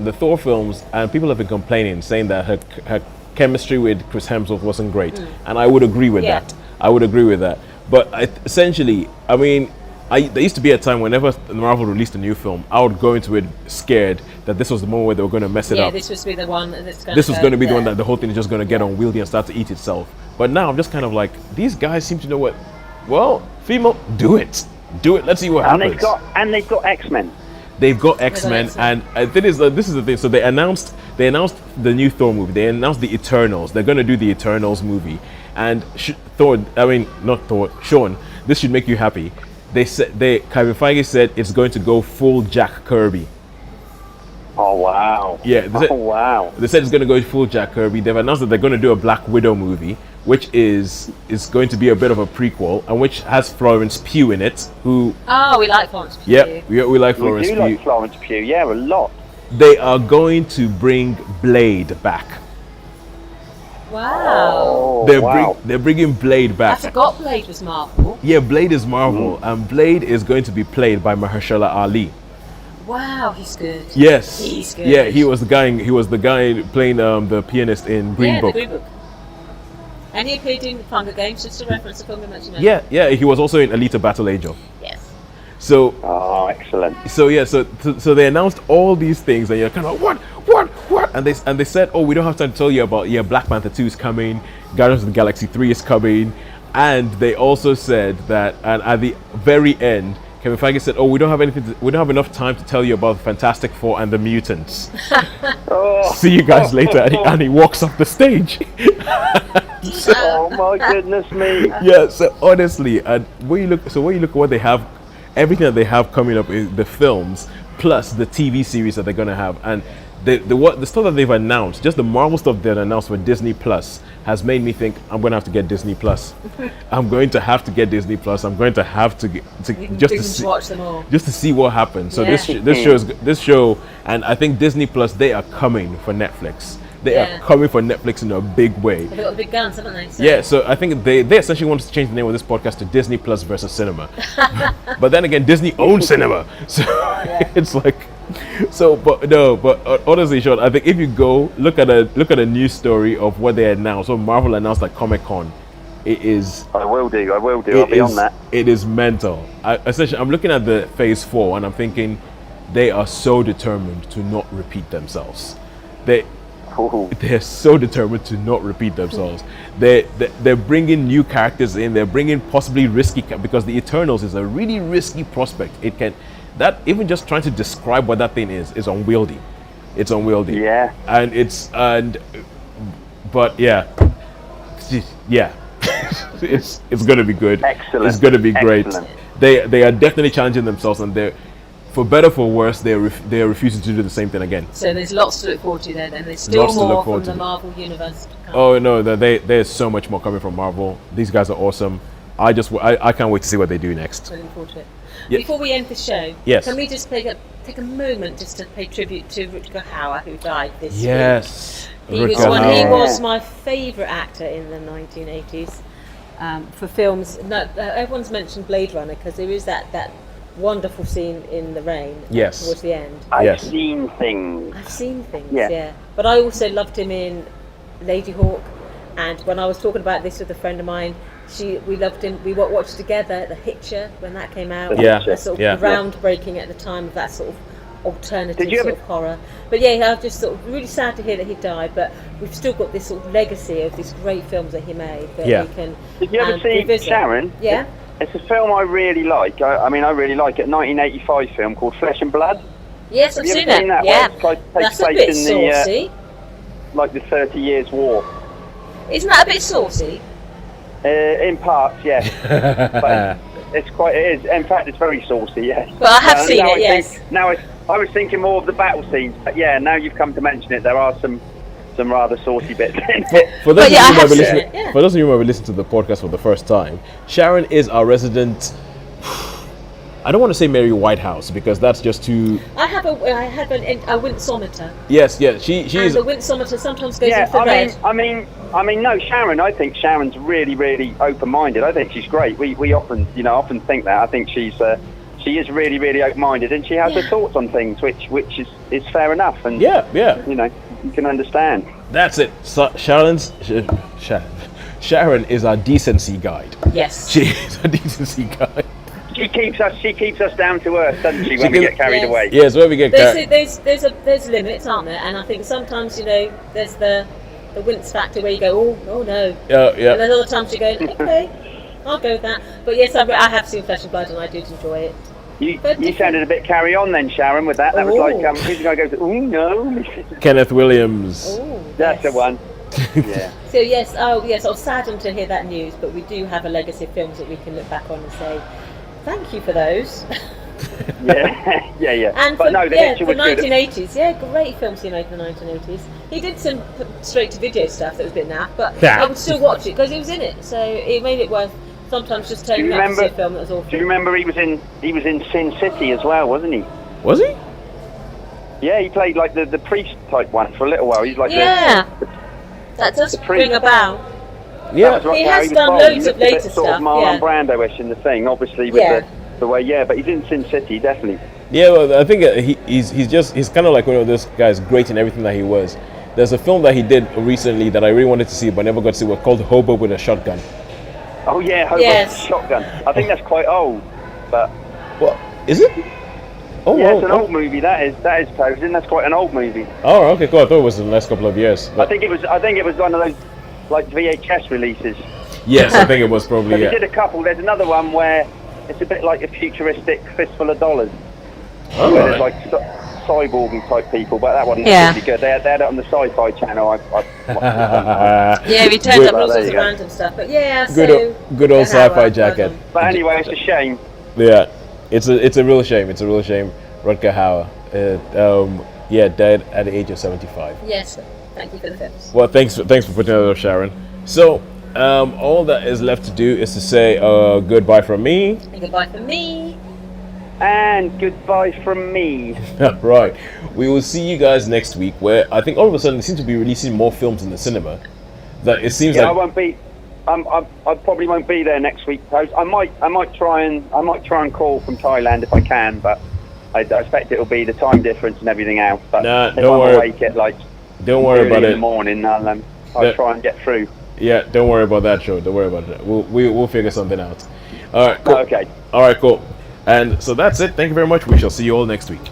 and people have been complaining, saying that her chemistry with Chris Hemsworth wasn't great, and I would agree with Yeah. that. I would agree with that. But essentially, I mean, there used to be a time whenever Marvel released a new film, I would go into it scared that this was the moment where they were going to mess it Yeah, up. this was be the one that's going. This was going to be the one there. that the whole thing is just going to get unwieldy and start to eat itself. But now I'm just kind of like, these guys seem to know what. Well, female, do it. Let's see what And happens. they've got X-Men. They've got X-Men, X-Men. and this is the thing. So they announced the new Thor movie. They announced the Eternals. They're going to do the Eternals movie, and Shaun. This should make you happy. Kevin Feige said it's going to go full Jack Kirby. Oh wow. Yeah, Oh wow. They said it's going to go full Jack Kirby. They've announced that they're going to do a Black Widow movie, which is going to be a bit of a prequel, and which has Florence Pugh in it. Who? Oh, we like Florence Pugh. Yep, we like Florence We Pugh. do like Florence Pugh, yeah, a lot. They are going to bring Blade back. Wow. Oh, They're bringing Blade I back. forgot Blade was Marvel. Yeah, Blade is Marvel, and Blade is going to be played by Mahershala Ali. Wow, he's good. Yes, He's good. yeah, he was the guy playing the pianist in Green yeah, Book. the Green Book. And he appeared in Hunger Games, just to reference the film we mentioned. Yeah, he was also in Alita: Battle Angel. Yes. So Oh, excellent. So they announced all these things, and you're kind of what, and they said, oh, we don't have time to tell you about Black Panther 2 is coming, Guardians of the Galaxy 3 is coming, and they also said that, and at the very end, Kevin Feige said, oh, we don't have enough time to tell you about Fantastic Four and the Mutants. Oh, See you guys later, and he walks off the stage. oh my goodness me. Yeah, so honestly, and when you look at what they have, everything that they have coming up is the films plus the TV series that they're gonna have, and the stuff that they've announced, just the Marvel stuff they've announced for Disney Plus, has made me think I'm gonna have to get Disney Plus. I'm going to have to get Disney Plus. I'm going to have to Watch them all. just to see what happens. So Yeah. this show, and I think Disney Plus, they are coming for Netflix. They are coming for Netflix in a big way. They've got the big guns, haven't they? So. Yeah, so I think they essentially wanted to change the name of this podcast to Disney Plus versus Cinema. But then again, Disney owns cinema. So it's like, but honestly, Shaun, I think if you go look at a news story of what they announced, what Marvel announced at Comic-Con, it is. I will do. I'll be on that. It is mental. Essentially, I'm looking at the Phase 4 and I'm thinking they are so determined to not repeat themselves. They're so determined to not repeat themselves. They're bringing new characters in. They're bringing possibly risky because the Eternals is a really risky prospect. Even just trying to describe what that thing is unwieldy. It's unwieldy. Yeah. But yeah. It's going to be good. Excellent. It's going to be great. Excellent. They are definitely challenging themselves, and they're, for better for worse, they are refusing to do the same thing again. So there's lots to look forward to then, and there's still Lots to look more forward from the to. Marvel universe to come. Oh no, there's so much more coming from Marvel. These guys are awesome. I can't wait to see what they do next. Looking forward to it. Yeah. Before we end the show, Yes. can we just take a moment just to pay tribute to Rutger Hauer, who died this week? Yes. He was Rutger Hauer. He was my favourite actor in the 1980s for films. No, everyone's mentioned Blade Runner because there is that wonderful scene in the rain Yes. towards the end. I've seen things. I've seen things, Yeah. yeah. But I also loved him in Lady Hawk, and when I was talking about this with a friend of mine, we loved him. We watched together The Hitcher when that came out. Yeah, That's sort of yeah. groundbreaking at the time of that sort of alternative Did you sort ever- of horror. But yeah, I'm just sort of really sad to hear that he died. But we've still got this sort of legacy of these great films that he made that Yeah. we can. Did you ever see revisit. Sharon? Yeah. It's a film I really like. I really like it. 1985 film called Flesh and Blood. Yes, I've Have you seen ever seen it. that? Yeah, Where it takes that's a place bit in the, saucy. Like the 30 Years War. Isn't that a bit saucy? In parts, yes. But it is. In fact, it's very saucy, yes. Well, I have seen it, yes. I was thinking more of the battle scenes, but yeah, now you've come to mention it, there are some rather saucy bits in it. For those of you I who have might be seen listening, it, yeah. for those of you who might be listening to the podcast for the first time, Sharon is our resident. I don't want to say Mary Whitehouse because that's just too. I have a windsometer. Yes, she And is. the windsometer sometimes goes Yeah, infrared. I mean, no, Sharon. I think Sharon's really, really open-minded. I think she's great. We often think that. I think she is really, really open-minded, and she has her thoughts on things, which is fair enough. And Yeah. you can understand. That's it. So Sharon is our decency guide. Yes. She is our decency guide. She keeps us down to earth, doesn't she? When we get carried Yes. away. Yes, where we get carried. There's limits, aren't there? And I think sometimes there's the wince factor where you go, oh no. Yeah. And then other times you go, okay, I'll go with that. But yes, I have seen Flesh and Blood and I did enjoy it. You sounded a bit carry on then, Sharon, with that. That was like who's the guy goes, oh no. Kenneth Williams. Oh, That's the one. Yeah. So yes, I was saddened to hear that news, but we do have a legacy of films that we can look back on and say, thank you for those. Yeah. And But for, no, the Hitcher for was good. 1980s, great films he made in the 1980s. He did some straight to video stuff that was a bit naff, but Yeah. I would still watch it because he was in it, so it made it worth sometimes just turning up to see a film that was awful. Do you remember he was in Sin City as well, wasn't he? Was he? Yeah, he played like the priest type one for a little while. He's like Yeah, that does ring a bell. Yeah. He has done loads of later sort stuff. of Marlon Yeah. Brando-ish in the thing, obviously with the way. Yeah, but he's in Sin City definitely. Yeah, well, I think he's kind of like one of those guys, great in everything that he was. There's a film that he did recently that I really wanted to see but never got to see. Was called Hobo with a Shotgun. Oh yeah, Hobo Shotgun. I think that's quite old, but What is it? Oh, yeah, it's an old movie. That is Tosin. That's quite an old movie. Oh, okay, cool. I thought it was in the last couple of years. I think it was one of those like VHS releases. Yes, I think it was probably. But Yeah. he did a couple. There's another one where it's a bit like a futuristic Fistful of Dollars. Oh, Where right. there's like cyborgy type people, but that wasn't Yeah. really good. They had it on the Sci-Fi channel. Yeah, he turns up Well, all there sorts you of go. random stuff, but yeah, Good, so good old Howard, sci-fi jacket. But anyway, it's a shame. Yeah, it's a real shame. It's a real shame. Rutger Hauer, died at the age of 75. Yes, thank you for the tips. Well, thanks for putting that up, Sharon. So, all that is left to do is to say goodbye from me. And goodbye from me. And goodbye from me. Right, we will see you guys next week. Where I think all of a sudden they seem to be releasing more films in the cinema. That it seems Yeah, I like won't be. I probably won't be there next week, Post. I might try and call from Thailand if I can, but I expect it'll be the time difference and everything else. But Nah, if don't I'm worry. awake at like don't worry early about in the it. morning, I'll Yeah. try and get through. Yeah, don't worry about that, Joe. Don't worry about that. We'll figure something out. All right, cool. Okay. All right, cool. And so that's it. Thank you very much. We shall see you all next week.